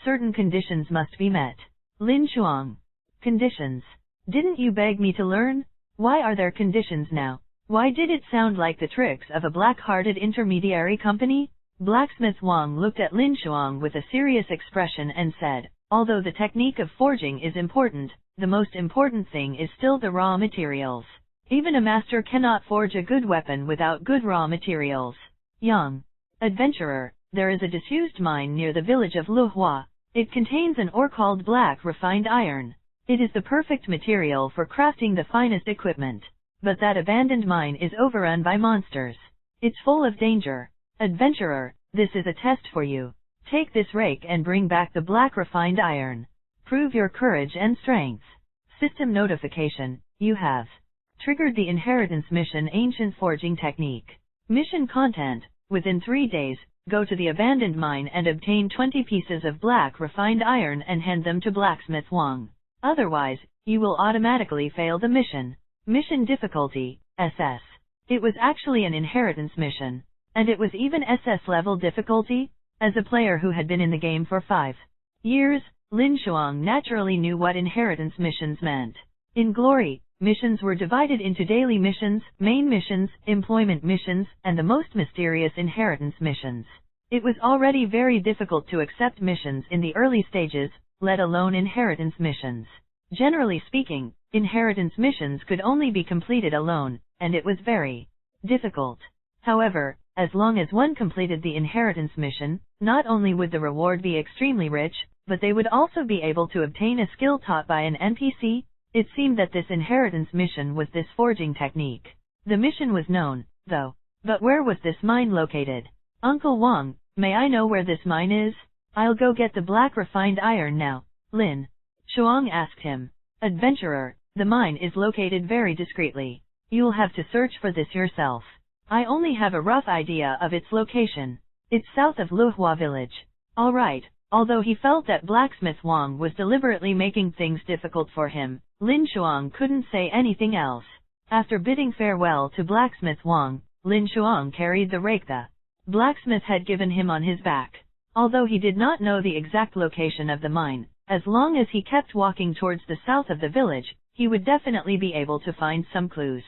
Speaker 1: Certain conditions must be met. Lin Shuang. Conditions. Didn't you beg me to learn? Why are there conditions now? Why did it sound like the tricks of a black-hearted intermediary company? Blacksmith Wang looked at Lin Shuang with a serious expression and said, although the technique of forging is important, the most important thing is still the raw materials. Even a master cannot forge a good weapon without good raw materials. Young adventurer, there is a disused mine near the village of Luhua. It contains an ore called black refined iron. It is the perfect material for crafting the finest equipment. But that abandoned mine is overrun by monsters. It's full of danger. Adventurer, this is a test for you. Take this rake and bring back the black refined iron. Prove your courage and strength. System notification, you have triggered the inheritance mission Ancient Forging Technique. Mission content, within 3 days, go to the abandoned mine and obtain 20 pieces of black refined iron and hand them to Blacksmith Wang. Otherwise, you will automatically fail the mission. Mission difficulty, SS. It was actually an inheritance mission. And it was even SS level difficulty? As a player who had been in the game for 5 years, Lin Shuang naturally knew what inheritance missions meant. In Glory, missions were divided into daily missions, main missions, employment missions, and the most mysterious inheritance missions. It was already very difficult to accept missions in the early stages, let alone inheritance missions. Generally speaking, inheritance missions could only be completed alone, and it was very difficult. However, as long as one completed the inheritance mission, not only would the reward be extremely rich, but they would also be able to obtain a skill taught by an NPC. It seemed that this inheritance mission was this forging technique. The mission was known, though. But where was this mine located? Uncle Wang, may I know where this mine is? I'll go get the black refined iron now. Lin Shuang asked him. Adventurer, the mine is located very discreetly. You'll have to search for this yourself. I only have a rough idea of its location. It's south of Luhua village. Alright, although he felt that Blacksmith Wang was deliberately making things difficult for him, Lin Shuang couldn't say anything else. After bidding farewell to Blacksmith Wang, Lin Shuang carried the rake the blacksmith had given him on his back. Although he did not know the exact location of the mine, as long as he kept walking towards the south of the village, he would definitely be able to find some clues.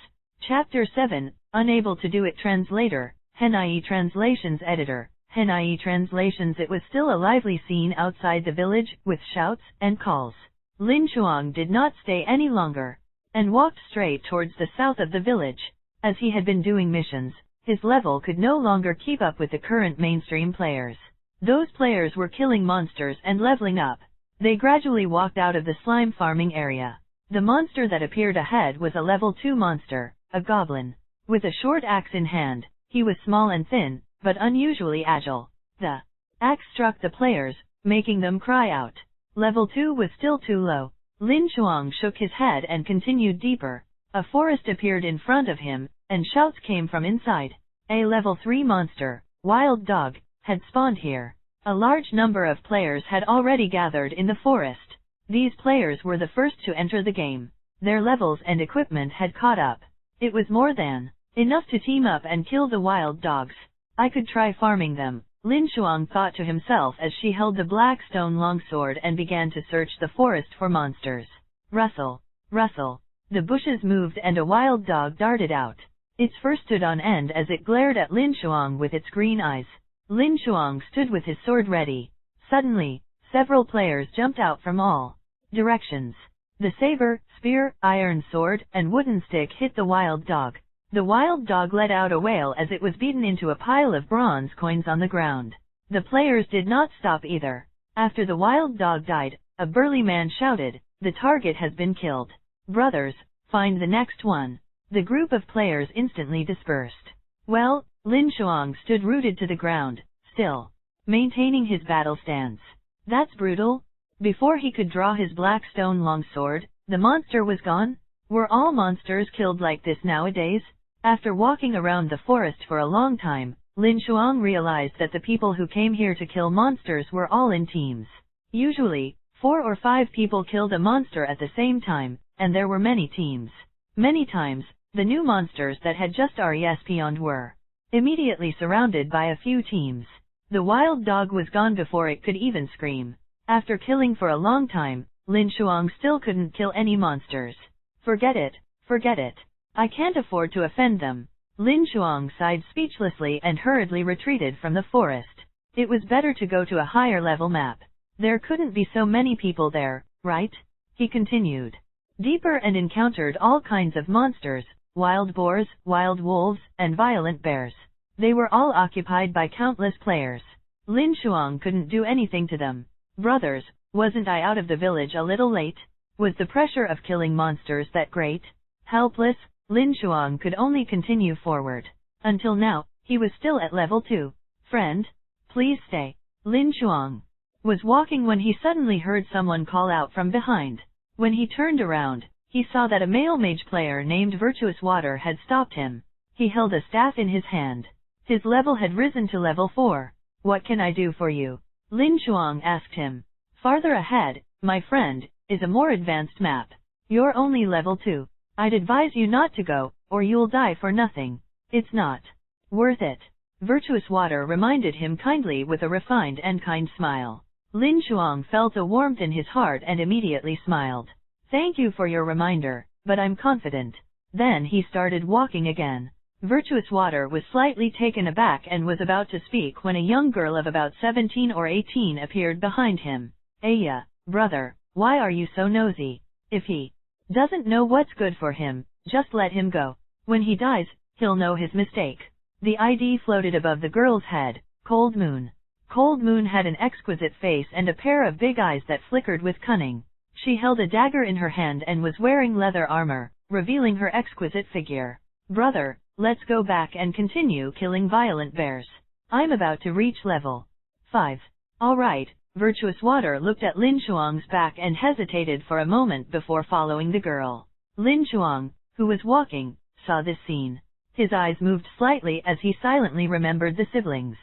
Speaker 1: Chapter 7, Unable to Do It. Translator, Henai Translations Editor, Henai Translations. It was still a lively scene outside the village, with shouts and calls. Lin Shuang did not stay any longer, and walked straight towards the south of the village. As he had been doing missions, his level could no longer keep up with the current mainstream players. Those players were killing monsters and leveling up. They gradually walked out of the slime farming area. The monster that appeared ahead was a level 2 monster, a goblin. With a short axe in hand, he was small and thin, but unusually agile. The axe struck the players, making them cry out. Level 2 was still too low. Lin Shuang shook his head and continued deeper. A forest appeared in front of him, and shouts came from inside. A level 3 monster, Wild Dog, had spawned here. A large number of players had already gathered in the forest. These players were the first to enter the game. Their levels and equipment had caught up. It was more than enough to team up and kill the wild dogs. I could try farming them, Lin Shuang thought to himself as she held the black stone longsword and began to search the forest for monsters. Rustle, rustle. The bushes moved and a wild dog darted out. Its fur stood on end as it glared at Lin Shuang with its green eyes. Lin Shuang stood with his sword ready. Suddenly, several players jumped out from all directions. The saber, spear, iron sword, and wooden stick hit the wild dog. The wild dog let out a wail as it was beaten into a pile of bronze coins on the ground. The players did not stop either. After the wild dog died, a burly man shouted, "The target has been killed. Brothers, find the next one." The group of players instantly dispersed. Well, Lin Shuang stood rooted to the ground, still maintaining his battle stance. That's brutal. Before he could draw his black stone longsword, the monster was gone? Were all monsters killed like this nowadays? After walking around the forest for a long time, Lin Shuang realized that the people who came here to kill monsters were all in teams. Usually, 4 or 5 people killed a monster at the same time, and there were many teams. Many times, the new monsters that had just respawned were immediately surrounded by a few teams. The wild dog was gone before it could even scream. After killing for a long time, Lin Shuang still couldn't kill any monsters. Forget it, forget it. I can't afford to offend them. Lin Shuang sighed speechlessly and hurriedly retreated from the forest. It was better to go to a higher level map. There couldn't be so many people there, right? He continued deeper and encountered all kinds of monsters, wild boars, wild wolves, and violent bears. They were all occupied by countless players. Lin Shuang couldn't do anything to them. Brothers, wasn't I out of the village a little late? Was the pressure of killing monsters that great? Helpless, Lin Shuang could only continue forward. Until now, he was still at level 2. Friend? Please stay. Lin Shuang was walking when he suddenly heard someone call out from behind. When he turned around, he saw that a male mage player named Virtuous Water had stopped him. He held a staff in his hand. His level had risen to level 4. What can I do for you? Lin Shuang asked him. Farther ahead, my friend, is a more advanced map. You're only level 2. I'd advise you not to go, or you'll die for nothing. It's not worth it. Virtuous Water reminded him kindly with a refined and kind smile. Lin Shuang felt a warmth in his heart and immediately smiled. Thank you for your reminder, but I'm confident. Then he started walking again. Virtuous Water was slightly taken aback and was about to speak when a young girl of about 17 or 18 appeared behind him. Aya, brother, why are you so nosy? If he doesn't know what's good for him, just let him go. When he dies, he'll know his mistake. The ID floated above the girl's head, Cold Moon. Cold Moon had an exquisite face and a pair of big eyes that flickered with cunning. She held a dagger in her hand and was wearing leather armor, revealing her exquisite figure. Brother, let's go back and continue killing violent bears. I'm about to reach level 5. Alright, Virtuous Water looked at Lin Shuang's back and hesitated for a moment before following the girl. Lin Shuang, who was walking, saw this scene. His eyes moved slightly as he silently remembered the siblings.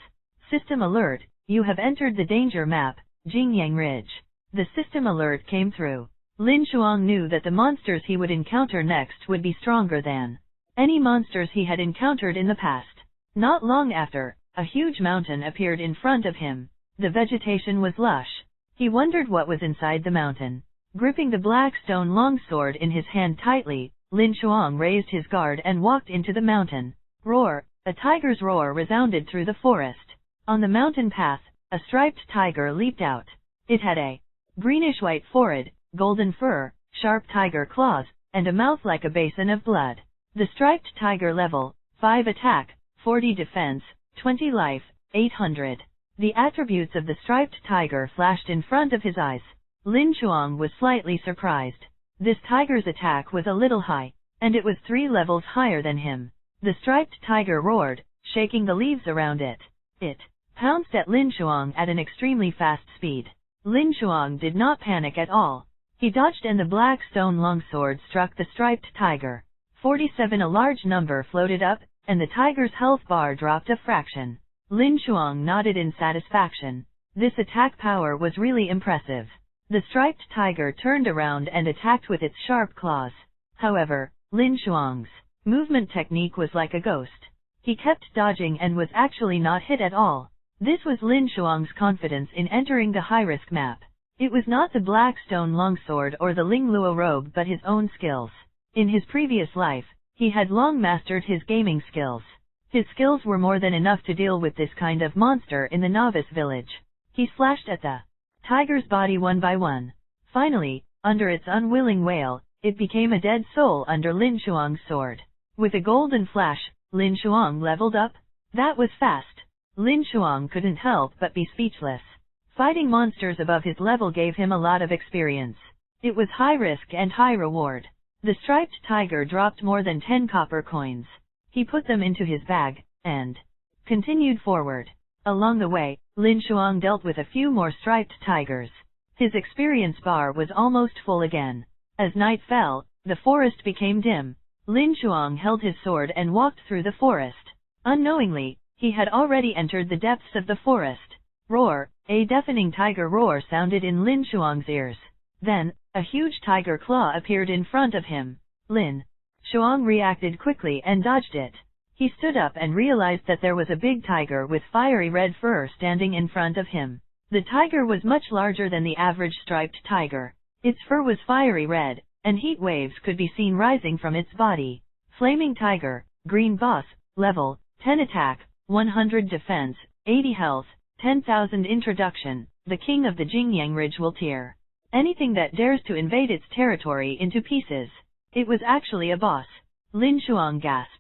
Speaker 1: System alert, you have entered the danger map, Jingyang Ridge. The system alert came through. Lin Shuang knew that the monsters he would encounter next would be stronger than any monsters he had encountered in the past. Not long after, a huge mountain appeared in front of him. The vegetation was lush. He wondered what was inside the mountain. Gripping the black stone longsword in his hand tightly, Lin Shuang raised his guard and walked into the mountain. Roar! A tiger's roar resounded through the forest. On the mountain path, a striped tiger leaped out. It had a greenish-white forehead, golden fur, sharp tiger claws, and a mouth like a basin of blood. The striped tiger level, 5 attack, 40 defense, 20 life, 800. The attributes of the striped tiger flashed in front of his eyes. Lin Shuang was slightly surprised. This tiger's attack was a little high, and it was 3 levels higher than him. The striped tiger roared, shaking the leaves around it. It pounced at Lin Shuang at an extremely fast speed. Lin Shuang did not panic at all. He dodged and the black stone longsword struck the striped tiger. 47. A large number floated up, and the tiger's health bar dropped a fraction. Lin Shuang nodded in satisfaction. This attack power was really impressive. The striped tiger turned around and attacked with its sharp claws. However, Lin Shuang's movement technique was like a ghost. He kept dodging and was actually not hit at all. This was Lin Shuang's confidence in entering the high-risk map. It was not the black stone longsword or the Ling Luo robe but his own skills. In his previous life, he had long mastered his gaming skills. His skills were more than enough to deal with this kind of monster in the novice village. He slashed at the tiger's body one by one. Finally, under its unwilling wail, it became a dead soul under Lin Shuang's sword. With a golden flash, Lin Shuang leveled up. That was fast. Lin Shuang couldn't help but be speechless. Fighting monsters above his level gave him a lot of experience. It was high risk and high reward. The striped tiger dropped more than 10 copper coins. He put them into his bag, and continued forward. Along the way, Lin Shuang dealt with a few more striped tigers. His experience bar was almost full again. As night fell, the forest became dim. Lin Shuang held his sword and walked through the forest. Unknowingly, he had already entered the depths of the forest. Roar! A deafening tiger roar sounded in Lin Shuang's ears. Then, a huge tiger claw appeared in front of him. Lin Shuang reacted quickly and dodged it. He stood up and realized that there was a big tiger with fiery red fur standing in front of him. The tiger was much larger than the average striped tiger. Its fur was fiery red, and heat waves could be seen rising from its body. Flaming Tiger, Green Boss, Level 10 Attack, 100 Defense, 80 Health, 10,000 Introduction, the King of the Jingyang Ridge will tear anything that dares to invade its territory into pieces. It was actually a boss. Lin Shuang gasped.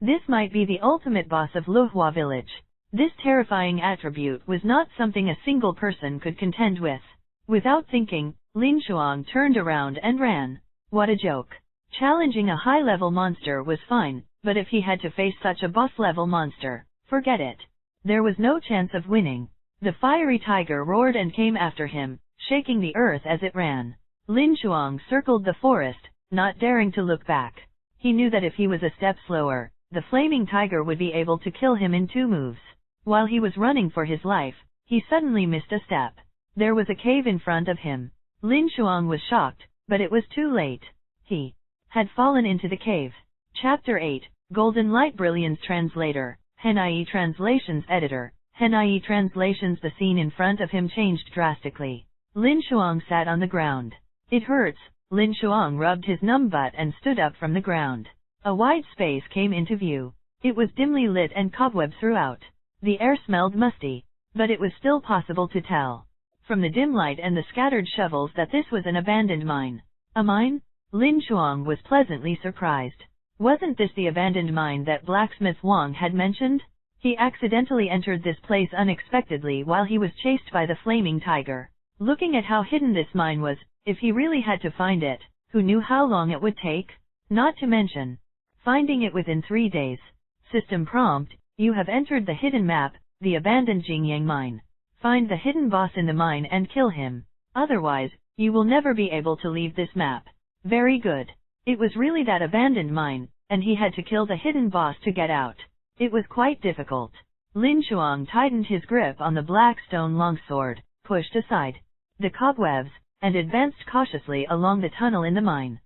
Speaker 1: This might be the ultimate boss of Luhua village. This terrifying attribute was not something a single person could contend with. Without thinking, Lin Shuang turned around and ran. What a joke. Challenging a high-level monster was fine, but if he had to face such a boss-level monster, forget it. There was no chance of winning. The fiery tiger roared and came after him, shaking the earth as it ran. Lin Shuang circled the forest, not daring to look back. He knew that if he was a step slower, the flaming tiger would be able to kill him in 2 moves. While he was running for his life, he suddenly missed a step. There was a cave in front of him. Lin Shuang was shocked, but it was too late. He had fallen into the cave. Chapter 8, Golden Light Brilliance Translator, Henai Translations Editor, Henai Translations. The scene in front of him changed drastically. Lin Shuang sat on the ground. It hurts. Lin Shuang rubbed his numb butt and stood up from the ground. A wide space came into view. It was dimly lit and cobwebs throughout. The air smelled musty, but it was still possible to tell from the dim light and the scattered shovels that this was an abandoned mine. A mine? Lin Shuang was pleasantly surprised. Wasn't this the abandoned mine that Blacksmith Wang had mentioned? He accidentally entered this place unexpectedly while he was chased by the flaming tiger. Looking at how hidden this mine was, if he really had to find it, who knew how long it would take? Not to mention finding it within 3 days. System prompt: you have entered the hidden map, the abandoned Jingyang mine. Find the hidden boss in the mine and kill him. Otherwise, you will never be able to leave this map. Very good. It was really that abandoned mine, and he had to kill the hidden boss to get out. It was quite difficult. Lin Shuang tightened his grip on the black stone longsword, pushed aside the cobwebs, and advanced cautiously along the tunnel in the mine.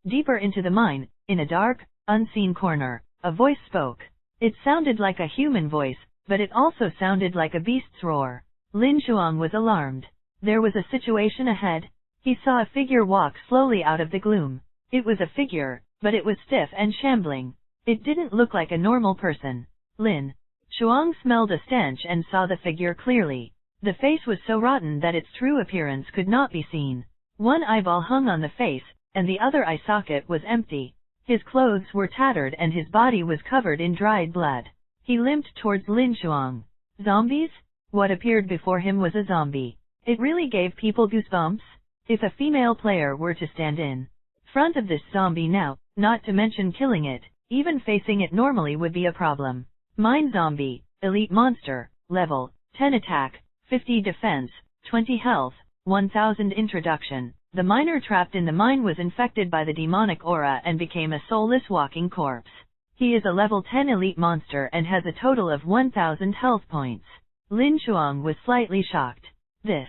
Speaker 1: Deeper into the mine, in a dark, unseen corner, a voice spoke. It sounded like a human voice, but it also sounded like a beast's roar. Lin Shuang was alarmed. There was a situation ahead. He saw a figure walk slowly out of the gloom. It was a figure, but it was stiff and shambling. It didn't look like a normal person. Lin Shuang smelled a stench and saw the figure clearly. The face was so rotten that its true appearance could not be seen. One eyeball hung on the face, and the other eye socket was empty. His clothes were tattered and his body was covered in dried blood. He limped towards Lin Shuang. Zombies? What appeared before him was a zombie. It really gave people goosebumps. If a female player were to stand in front of this zombie now, not to mention killing it, even facing it normally would be a problem. Mine Zombie, Elite Monster, Level 10 Attack, 50 Defense, 20 Health, 1000 Introduction. The miner trapped in the mine was infected by the demonic aura and became a soulless walking corpse. He is a level 10 elite monster and has a total of 1000 health points. Lin Shuang was slightly shocked. This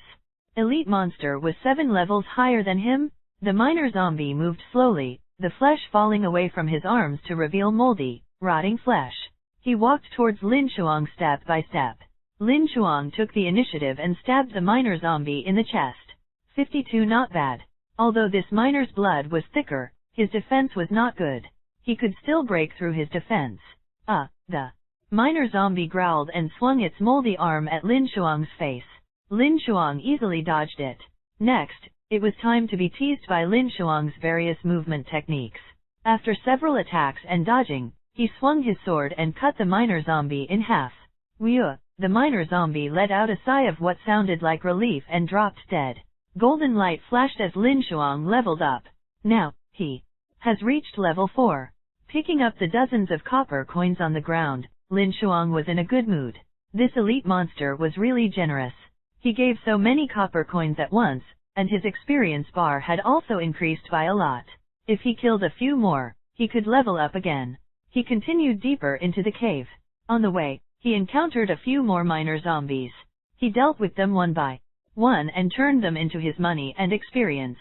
Speaker 1: elite monster was 7 levels higher than him. The minor zombie moved slowly, the flesh falling away from his arms to reveal moldy, rotting flesh. He walked towards Lin Shuang step by step. Lin Shuang took the initiative and stabbed the minor zombie in the chest. 52 not bad. Although this minor's blood was thicker, his defense was not good. He could still break through his defense. The minor zombie growled and swung its moldy arm at Lin Shuang's face. Lin Shuang easily dodged it. Next, it was time to be teased by Lin Shuang's various movement techniques. After several attacks and dodging, he swung his sword and cut the minor zombie in half. The minor zombie let out a sigh of what sounded like relief and dropped dead. Golden light flashed as Lin Shuang leveled up. Now, he has reached level 4. Picking up the dozens of copper coins on the ground, Lin Shuang was in a good mood. This elite monster was really generous. He gave so many copper coins at once, and his experience bar had also increased by a lot. If he killed a few more, he could level up again. He continued deeper into the cave. On the way, he encountered a few more minor zombies. He dealt with them one by one and turned them into his money and experience.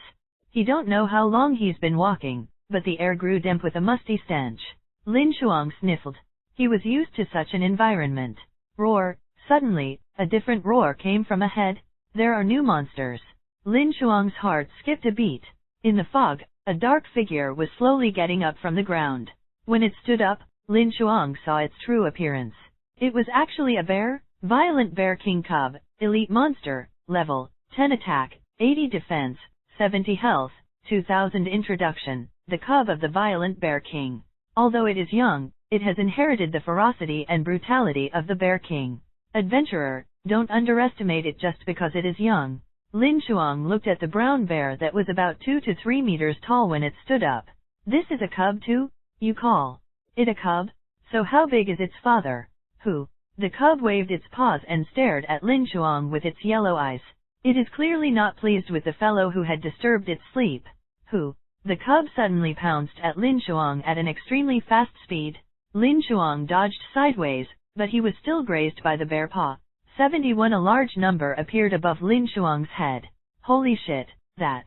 Speaker 1: He don't know how long he's been walking, but the air grew damp with a musty stench. Lin Shuang sniffled. He was used to such an environment. Roar! Suddenly, a different roar came from ahead. There are new monsters. Lin Shuang's heart skipped a beat. In the fog, a dark figure was slowly getting up from the ground. When it stood up, Lin Shuang saw its true appearance. It was actually a bear, Violent Bear King Cub, elite monster, level 10 attack, 80 defense, 70 health, 2000 introduction, the cub of the Violent Bear King. Although it is young, it has inherited the ferocity and brutality of the Bear King. Adventurer, don't underestimate it just because it is young. Lin Shuang looked at the brown bear that was about 2 to 3 meters tall when it stood up. This is a cub too? You call it a cub? So how big is its father? Who? The cub waved its paws and stared at Lin Shuang with its yellow eyes. It is clearly not pleased with the fellow who had disturbed its sleep. Who? The cub suddenly pounced at Lin Shuang at an extremely fast speed. Lin Shuang dodged sideways, but he was still grazed by the bear paw. 71 A large number appeared above Lin Shuang's head. Holy shit, that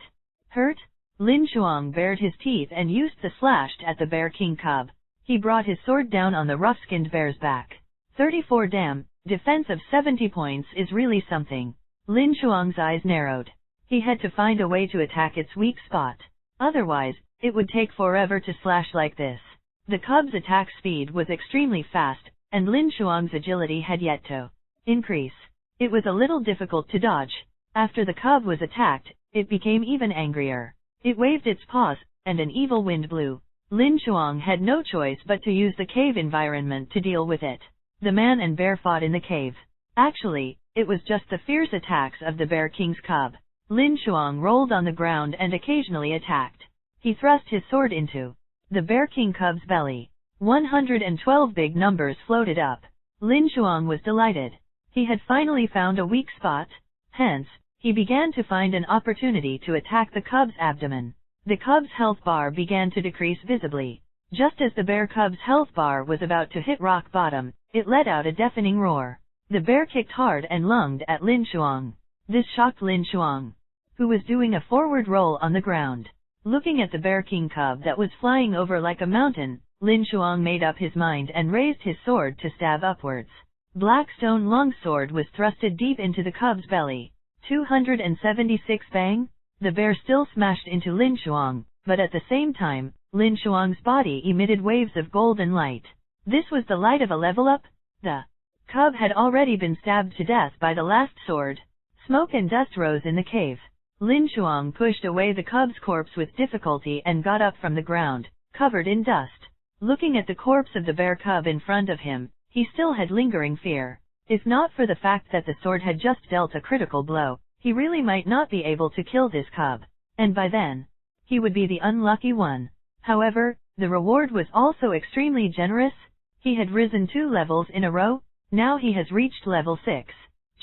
Speaker 1: hurt? Lin Shuang bared his teeth and used the slashed at the Bear King cub. He brought his sword down on the rough-skinned bear's back. 34 Damn, defense of 70 points is really something. Lin Shuang's eyes narrowed. He had to find a way to attack its weak spot. Otherwise, it would take forever to slash like this. The cub's attack speed was extremely fast, and Lin Shuang's agility had yet to increase. It was a little difficult to dodge. After the cub was attacked, it became even angrier. It waved its paws, and an evil wind blew. Lin Shuang had no choice but to use the cave environment to deal with it. The man and bear fought in the cave. Actually, it was just the fierce attacks of the Bear King's cub. Lin Shuang rolled on the ground and occasionally attacked. He thrust his sword into the Bear King cub's belly. 112 big numbers floated up. Lin Shuang was delighted. He had finally found a weak spot. Hence, he began to find an opportunity to attack the cub's abdomen. The cub's health bar began to decrease visibly. Just as the bear cub's health bar was about to hit rock bottom, it let out a deafening roar. The bear kicked hard and lunged at Lin Shuang. This shocked Lin Shuang, who was doing a forward roll on the ground. Looking at the Bear King cub that was flying over like a mountain, Lin Shuang made up his mind and raised his sword to stab upwards. Black stone longsword was thrusted deep into the cub's belly. 276 bang! The bear still smashed into Lin Shuang, but at the same time, Lin Shuang's body emitted waves of golden light. This was the light of a level up? The cub had already been stabbed to death by the last sword. Smoke and dust rose in the cave. Lin Shuang pushed away the cub's corpse with difficulty and got up from the ground, covered in dust. Looking at the corpse of the bear cub in front of him, he still had lingering fear. If not for the fact that the sword had just dealt a critical blow, he really might not be able to kill this cub. And by then, he would be the unlucky one. However, the reward was also extremely generous. He had risen 2 levels in a row. Now he has reached level 6.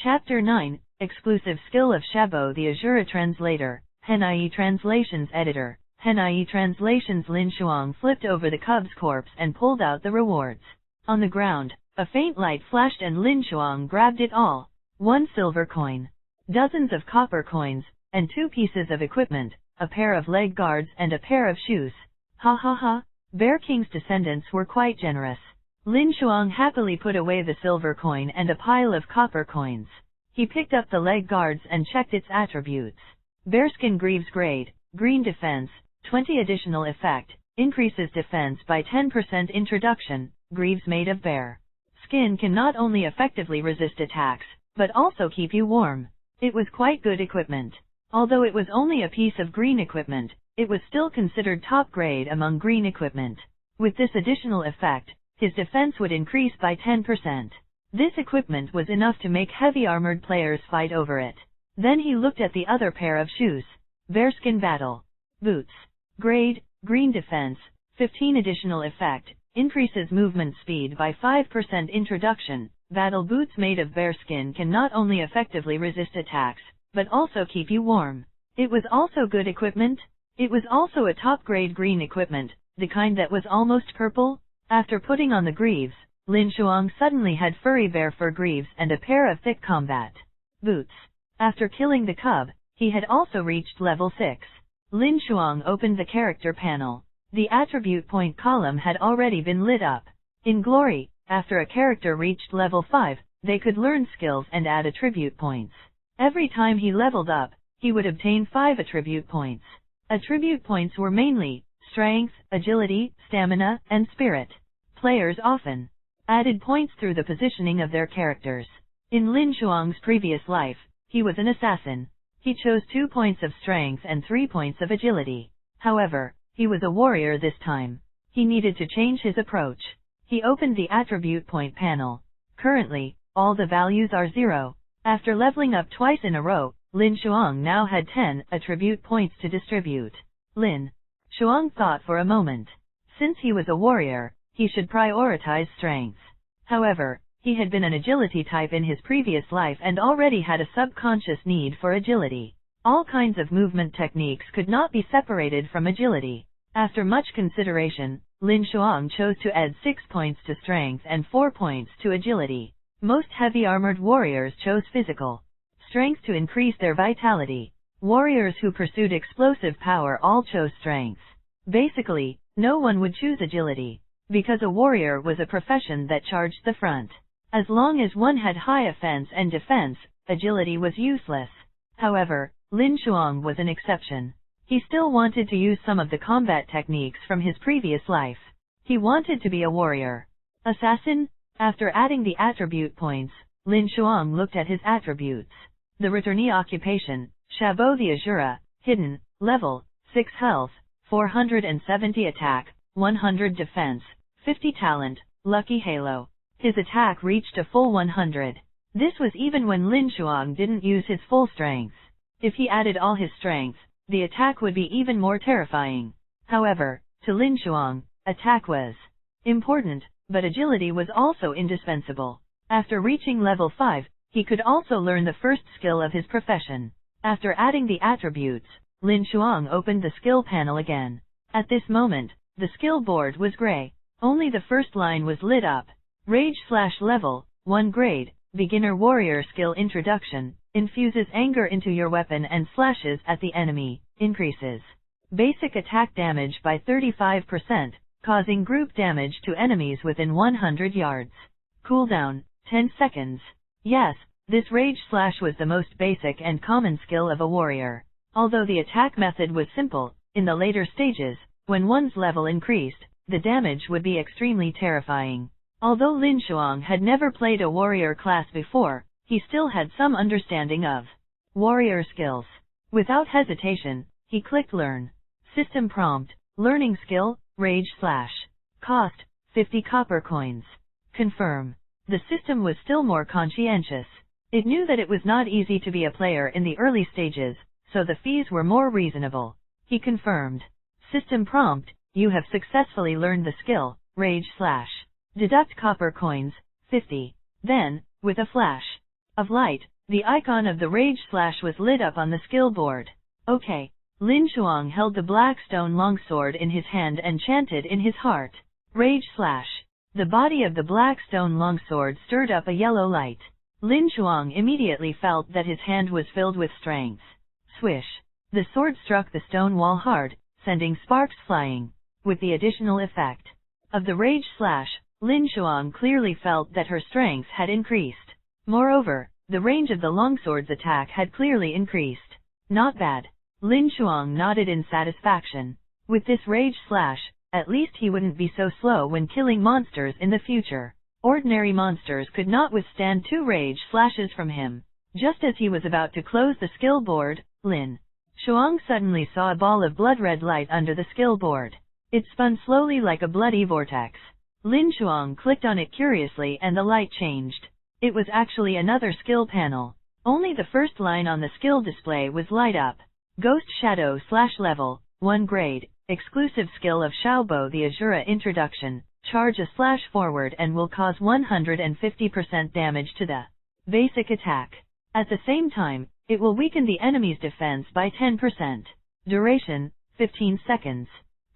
Speaker 1: Chapter 9, Exclusive Skill of Shabo the Azura Translator, Henai Translations Editor, Henai Translations. Lin Shuang flipped over the cub's corpse and pulled out the rewards. On the ground, a faint light flashed and Lin Shuang grabbed it all. 1 silver coin. dozens of copper coins, and 2 pieces of equipment, a pair of leg guards and a pair of shoes. Ha ha ha, Bear King's descendants were quite generous. Lin Shuang happily put away the silver coin and a pile of copper coins. He picked up the leg guards and checked its attributes. Bearskin Greaves Grade, Green Defense, 20 additional effect, increases defense by 10%. Introduction, Greaves made of bear skin can not only effectively resist attacks, but also keep you warm. It was quite good equipment. Although it was only a piece of green equipment, it was still considered top grade among green equipment. With this additional effect, his defense would increase by 10%. This equipment was enough to make heavy armored players fight over it. Then he looked at the other pair of shoes. Bearskin Battle Boots. Grade, Green Defense, 15 additional effect, increases movement speed by 5%. Introduction, Battle boots made of bearskin can not only effectively resist attacks, but also keep you warm. It was also good equipment. It was also a top-grade green equipment, the kind that was almost purple. After putting on the greaves, Lin Shuang suddenly had furry bear fur greaves and a pair of thick combat boots. After killing the cub, he had also reached level 6. Lin Shuang opened the character panel. The attribute point column had already been lit up. In Glory, after a character reached level 5, they could learn skills and add attribute points. Every time he leveled up, he would obtain 5 attribute points. Attribute points were mainly strength, agility, stamina, and spirit. Players often added points through the positioning of their characters. In Lin Shuang's previous life, he was an assassin. He chose 2 points of strength and 3 points of agility. However, he was a warrior this time. He needed to change his approach. He opened the attribute point panel. Currently, all the values are 0. After leveling up twice in a row, Lin Shuang now had 10 attribute points to distribute. Lin Shuang thought for a moment. Since he was a warrior, he should prioritize strength. However, he had been an agility type in his previous life and already had a subconscious need for agility. All kinds of movement techniques could not be separated from agility. After much consideration, Lin Shuang chose to add 6 points to strength and 4 points to agility. Most heavy armored warriors chose physical strength to increase their vitality. Warriors who pursued explosive power all chose strength. Basically, no one would choose agility, because a warrior was a profession that charged the front. As long as one had high offense and defense, agility was useless. However, Lin Shuang was an exception. He still wanted to use some of the combat techniques from his previous life. He wanted to be a warrior. Assassin? After adding the attribute points, Lin Shuang looked at his attributes. The returnee occupation, Chabot the Azura, hidden, level, 6 health, 470 attack, 100 defense, 50 talent, lucky halo. His attack reached a full 100. This was even when Lin Shuang didn't use his full strength. If he added all his strength, the attack would be even more terrifying. However, to Lin Shuang, attack was important, but agility was also indispensable. After reaching level 5, he could also learn the first skill of his profession. After adding the attributes, Lin Shuang opened the skill panel again. At this moment, the skill board was gray. Only the first line was lit up. Rage/level, 1 grade, beginner warrior skill introduction, infuses anger into your weapon and slashes at the enemy, increases basic attack damage by 35%, causing group damage to enemies within 100 yards. Cooldown, 10 seconds. Yes, this rage slash was the most basic and common skill of a warrior. Although the attack method was simple, in the later stages, when one's level increased, the damage would be extremely terrifying. Although Lin Shuang had never played a warrior class before, he still had some understanding of warrior skills. Without hesitation, he clicked Learn. System prompt, learning skill, rage slash. Cost, 50 copper coins. Confirm. The system was still more conscientious. It knew that it was not easy to be a player in the early stages, so the fees were more reasonable. He confirmed. System prompt, you have successfully learned the skill, rage slash. Deduct copper coins, 50. Then, with a flash of light, the icon of the rage slash was lit up on the skill board. Okay. Lin Shuang held the black stone longsword in his hand and chanted in his heart. Rage slash. The body of the black stone longsword stirred up a yellow light. Lin Shuang immediately felt that his hand was filled with strength. Swish! The sword struck the stone wall hard, sending sparks flying. With the additional effect of the rage slash, Lin Shuang clearly felt that her strength had increased. Moreover, the range of the longsword's attack had clearly increased. Not bad. Lin Shuang nodded in satisfaction. With this rage slash, at least he wouldn't be so slow when killing monsters in the future. Ordinary monsters could not withstand 2 rage slashes from him. Just as he was about to close the skill board, Lin Shuang suddenly saw a ball of blood-red light under the skill board. It spun slowly like a bloody vortex. Lin Shuang clicked on it curiously and the light changed. It was actually another skill panel. Only the first line on the skill display was light up. Ghost Shadow / level 1 grade, exclusive skill of Xiaobo the Azura introduction. Charge a / forward and will cause 150% damage to the basic attack. At the same time, it will weaken the enemy's defense by 10%. Duration, 15 seconds.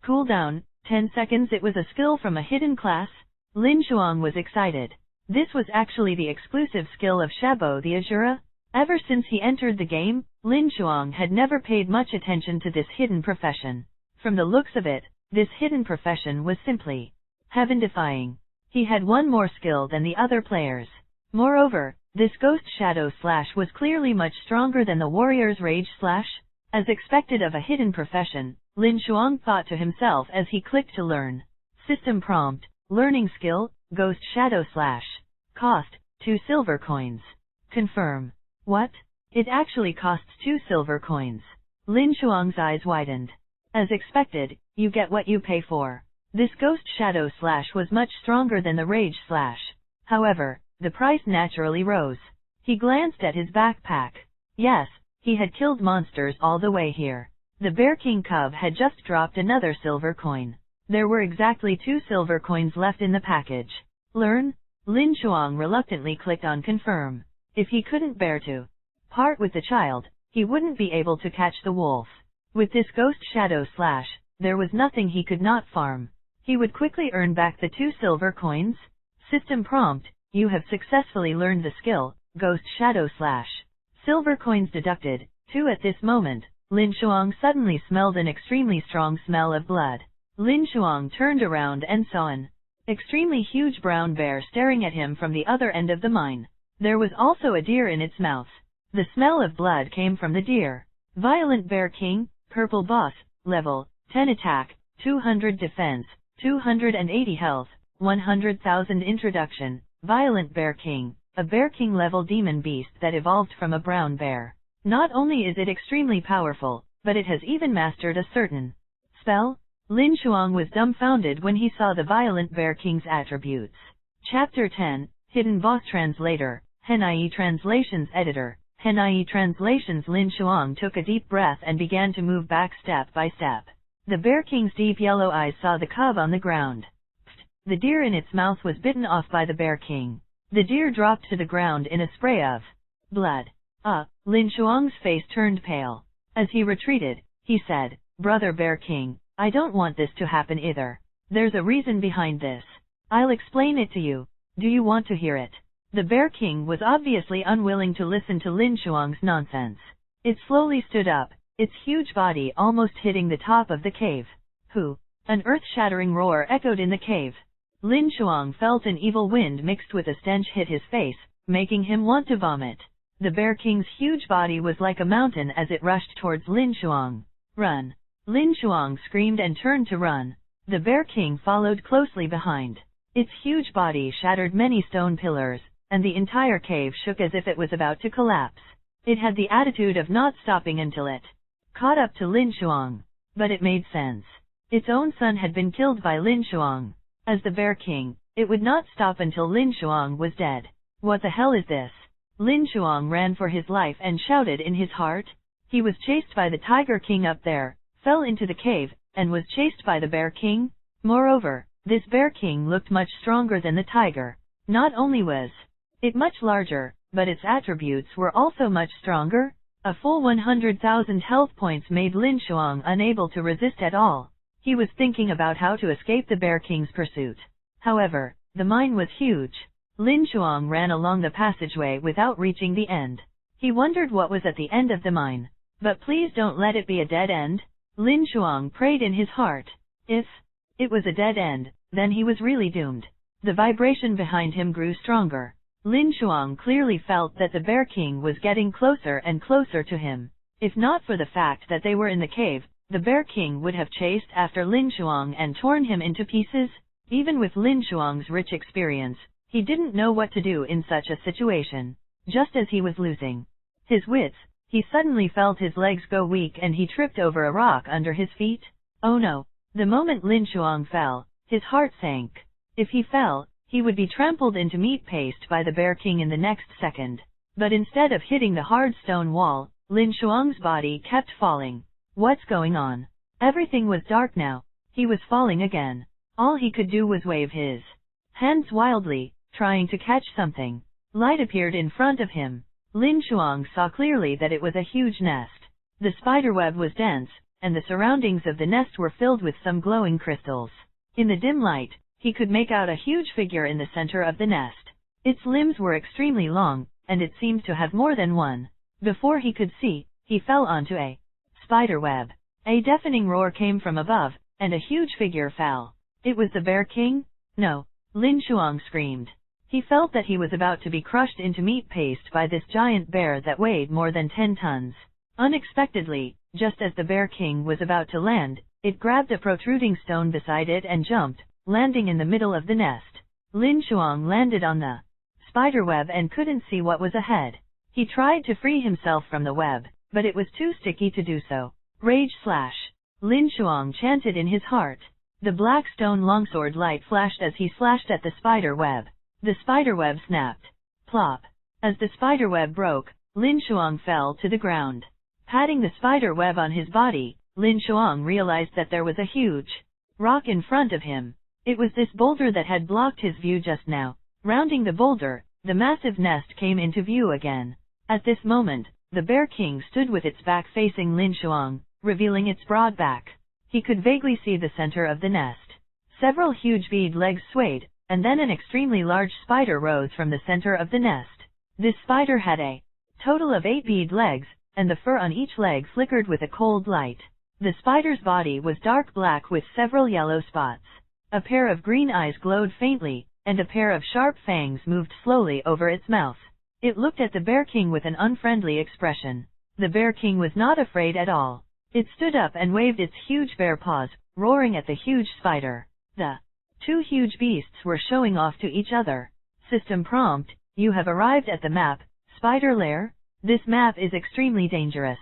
Speaker 1: Cooldown, 10 seconds. It was a skill from a hidden class. Lin Shuang was excited. This was actually the exclusive skill of Xiaobo the Azura. Ever since he entered the game, Lin Shuang had never paid much attention to this hidden profession. From the looks of it, this hidden profession was simply heaven-defying. He had one more skill than the other players. Moreover, this Ghost Shadow / was clearly much stronger than the Warrior's Rage /. As expected of a hidden profession, Lin Shuang thought to himself as he clicked to learn. System prompt, learning skill, Ghost Shadow /. Cost, 2 silver coins. Confirm. What? It actually costs 2 silver coins. Lin Shuang's eyes widened. As expected, you get what you pay for. This Ghost Shadow / was much stronger than the Rage /. However, the price naturally rose. He glanced at his backpack. Yes, he had killed monsters all the way here. The Bear King cub had just dropped another silver coin. There were exactly 2 silver coins left in the package. Learn? Lin Shuang reluctantly clicked on confirm. If he couldn't bear to part with the child, he wouldn't be able to catch the wolf. With this Ghost Shadow / there was nothing he could not farm. He would quickly earn back the 2 silver coins. System prompt, you have successfully learned the skill, Ghost Shadow / Silver coins deducted, 2 at this moment. Lin Shuang suddenly smelled an extremely strong smell of blood. Lin Shuang turned around and saw an extremely huge brown bear staring at him from the other end of the mine. There was also a deer in its mouth. The smell of blood came from the deer. Violent Bear King, Purple Boss, level 10 attack, 200 defense, 280 health, 100,000 introduction. Violent Bear King, a Bear King level demon beast that evolved from a brown bear. Not only is it extremely powerful, but it has even mastered a certain spell. Lin Shuang was dumbfounded when he saw the Violent Bear King's attributes. Chapter 10, Hidden Boss Translator, Henai Translations Editor, Henai Translations. Lin Shuang took a deep breath and began to move back step by step. The Bear King's deep yellow eyes saw the cub on the ground. The deer in its mouth was bitten off by the Bear King. The deer dropped to the ground in a spray of blood. Lin Shuang's face turned pale. As he retreated, he said, Brother Bear King, I don't want this to happen either. There's a reason behind this. I'll explain it to you. Do you want to hear it? The Bear King was obviously unwilling to listen to Lin Shuang's nonsense. It slowly stood up, its huge body almost hitting the top of the cave. Hoo! An earth-shattering roar echoed in the cave. Lin Shuang felt an evil wind mixed with a stench hit his face, making him want to vomit. The Bear King's huge body was like a mountain as it rushed towards Lin Shuang. Run! Lin Shuang screamed and turned to run. The Bear King followed closely behind. Its huge body shattered many stone pillars, and the entire cave shook as if it was about to collapse. It had the attitude of not stopping until it caught up to Lin Shuang. But it made sense. Its own son had been killed by Lin Shuang. As the Bear King, it would not stop until Lin Shuang was dead. What the hell is this? Lin Shuang ran for his life and shouted in his heart. He was chased by the Tiger King up there, fell into the cave, and was chased by the Bear King. Moreover, this Bear King looked much stronger than the tiger. Not only was it much larger, but its attributes were also much stronger. A full 100,000 health points made Lin Shuang unable to resist at all. He was thinking about how to escape the Bear King's pursuit. However, the mine was huge. Lin Shuang ran along the passageway without reaching the end. He wondered what was at the end of the mine. But please don't let it be a dead end, Lin Shuang prayed in his heart. If it was a dead end, then he was really doomed. The vibration behind him grew stronger. Lin Shuang clearly felt that the Bear King was getting closer and closer to him. If not for the fact that they were in the cave, the Bear King would have chased after Lin Shuang and torn him into pieces. Even with Lin Shuang's rich experience, he didn't know what to do in such a situation. Just as he was losing his wits, he suddenly felt his legs go weak and he tripped over a rock under his feet. Oh no! The moment Lin Shuang fell, his heart sank. If he fell, he would be trampled into meat paste by the Bear King in the next second. But instead of hitting the hard stone wall, Lin Shuang's body kept falling. What's going on? Everything was dark now. He was falling again. All he could do was wave his hands wildly, trying to catch something. Light appeared in front of him. Lin Shuang saw clearly that it was a huge nest. The spiderweb was dense, and the surroundings of the nest were filled with some glowing crystals. In the dim light, he could make out a huge figure in the center of the nest. Its limbs were extremely long, and it seemed to have more than one. Before he could see, he fell onto a spiderweb. A deafening roar came from above, and a huge figure fell. It was the Bear King? No! Lin Shuang screamed. He felt that he was about to be crushed into meat paste by this giant bear that weighed more than 10 tons. Unexpectedly, just as the Bear King was about to land, it grabbed a protruding stone beside it and jumped, landing in the middle of the nest. Lin Shuang landed on the spiderweb and couldn't see what was ahead. He tried to free himself from the web, but it was too sticky to do so. Rage slash! Lin Shuang chanted in his heart. The black stone longsword light flashed as he slashed at the spider web. The spider web snapped. Plop! As the spider web broke, Lin Shuang fell to the ground. Patting the spider web on his body, Lin Shuang realized that there was a huge rock in front of him. It was this boulder that had blocked his view just now. Rounding the boulder, the massive nest came into view again. At this moment, the Bear King stood with its back facing Lin Shuang, revealing its broad back. He could vaguely see the center of the nest. Several huge bead legs swayed, and then an extremely large spider rose from the center of the nest. This spider had a total of 8 bead legs, and the fur on each leg flickered with a cold light. The spider's body was dark black with several yellow spots. A pair of green eyes glowed faintly, and a pair of sharp fangs moved slowly over its mouth. It looked at the Bear King with an unfriendly expression. The Bear King was not afraid at all. It stood up and waved its huge bare paws, roaring at the huge spider. The 2 huge beasts were showing off to each other. System prompt: you have arrived at the map, Spider Lair. This map is extremely dangerous.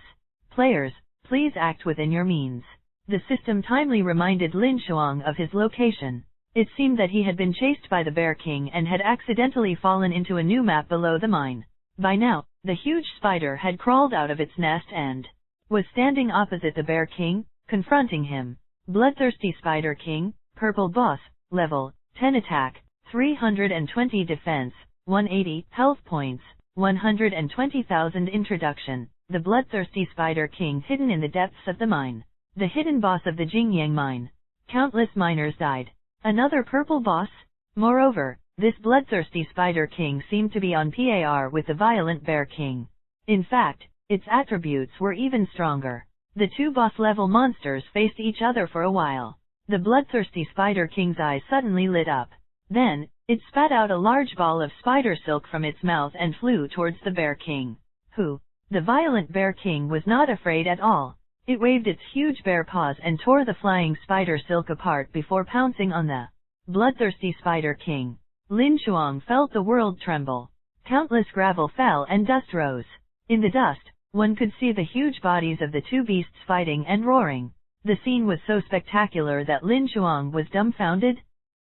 Speaker 1: Players, please act within your means. The system timely reminded Lin Shuang of his location. It seemed that he had been chased by the Bear King and had accidentally fallen into a new map below the mine. By now, the huge spider had crawled out of its nest and was standing opposite the Bear King, confronting him. Bloodthirsty Spider King, Purple Boss, Level 10 Attack, 320 Defense, 180 Health Points, 120,000 Introduction. The Bloodthirsty Spider King hidden in the depths of the mine. The hidden boss of the Jingyang mine. Countless miners died. Another purple boss? Moreover, this bloodthirsty Spider King seemed to be on par with the violent Bear King. In fact, its attributes were even stronger. The 2 boss-level monsters faced each other for a while. The bloodthirsty Spider King's eyes suddenly lit up. Then, it spat out a large ball of spider silk from its mouth and flew towards the Bear King. The violent Bear King was not afraid at all. It waved its huge bare paws and tore the flying spider silk apart before pouncing on the bloodthirsty Spider King. Lin Shuang felt the world tremble. Countless gravel fell and dust rose. In the dust, one could see the huge bodies of the 2 beasts fighting and roaring. The scene was so spectacular that Lin Shuang was dumbfounded.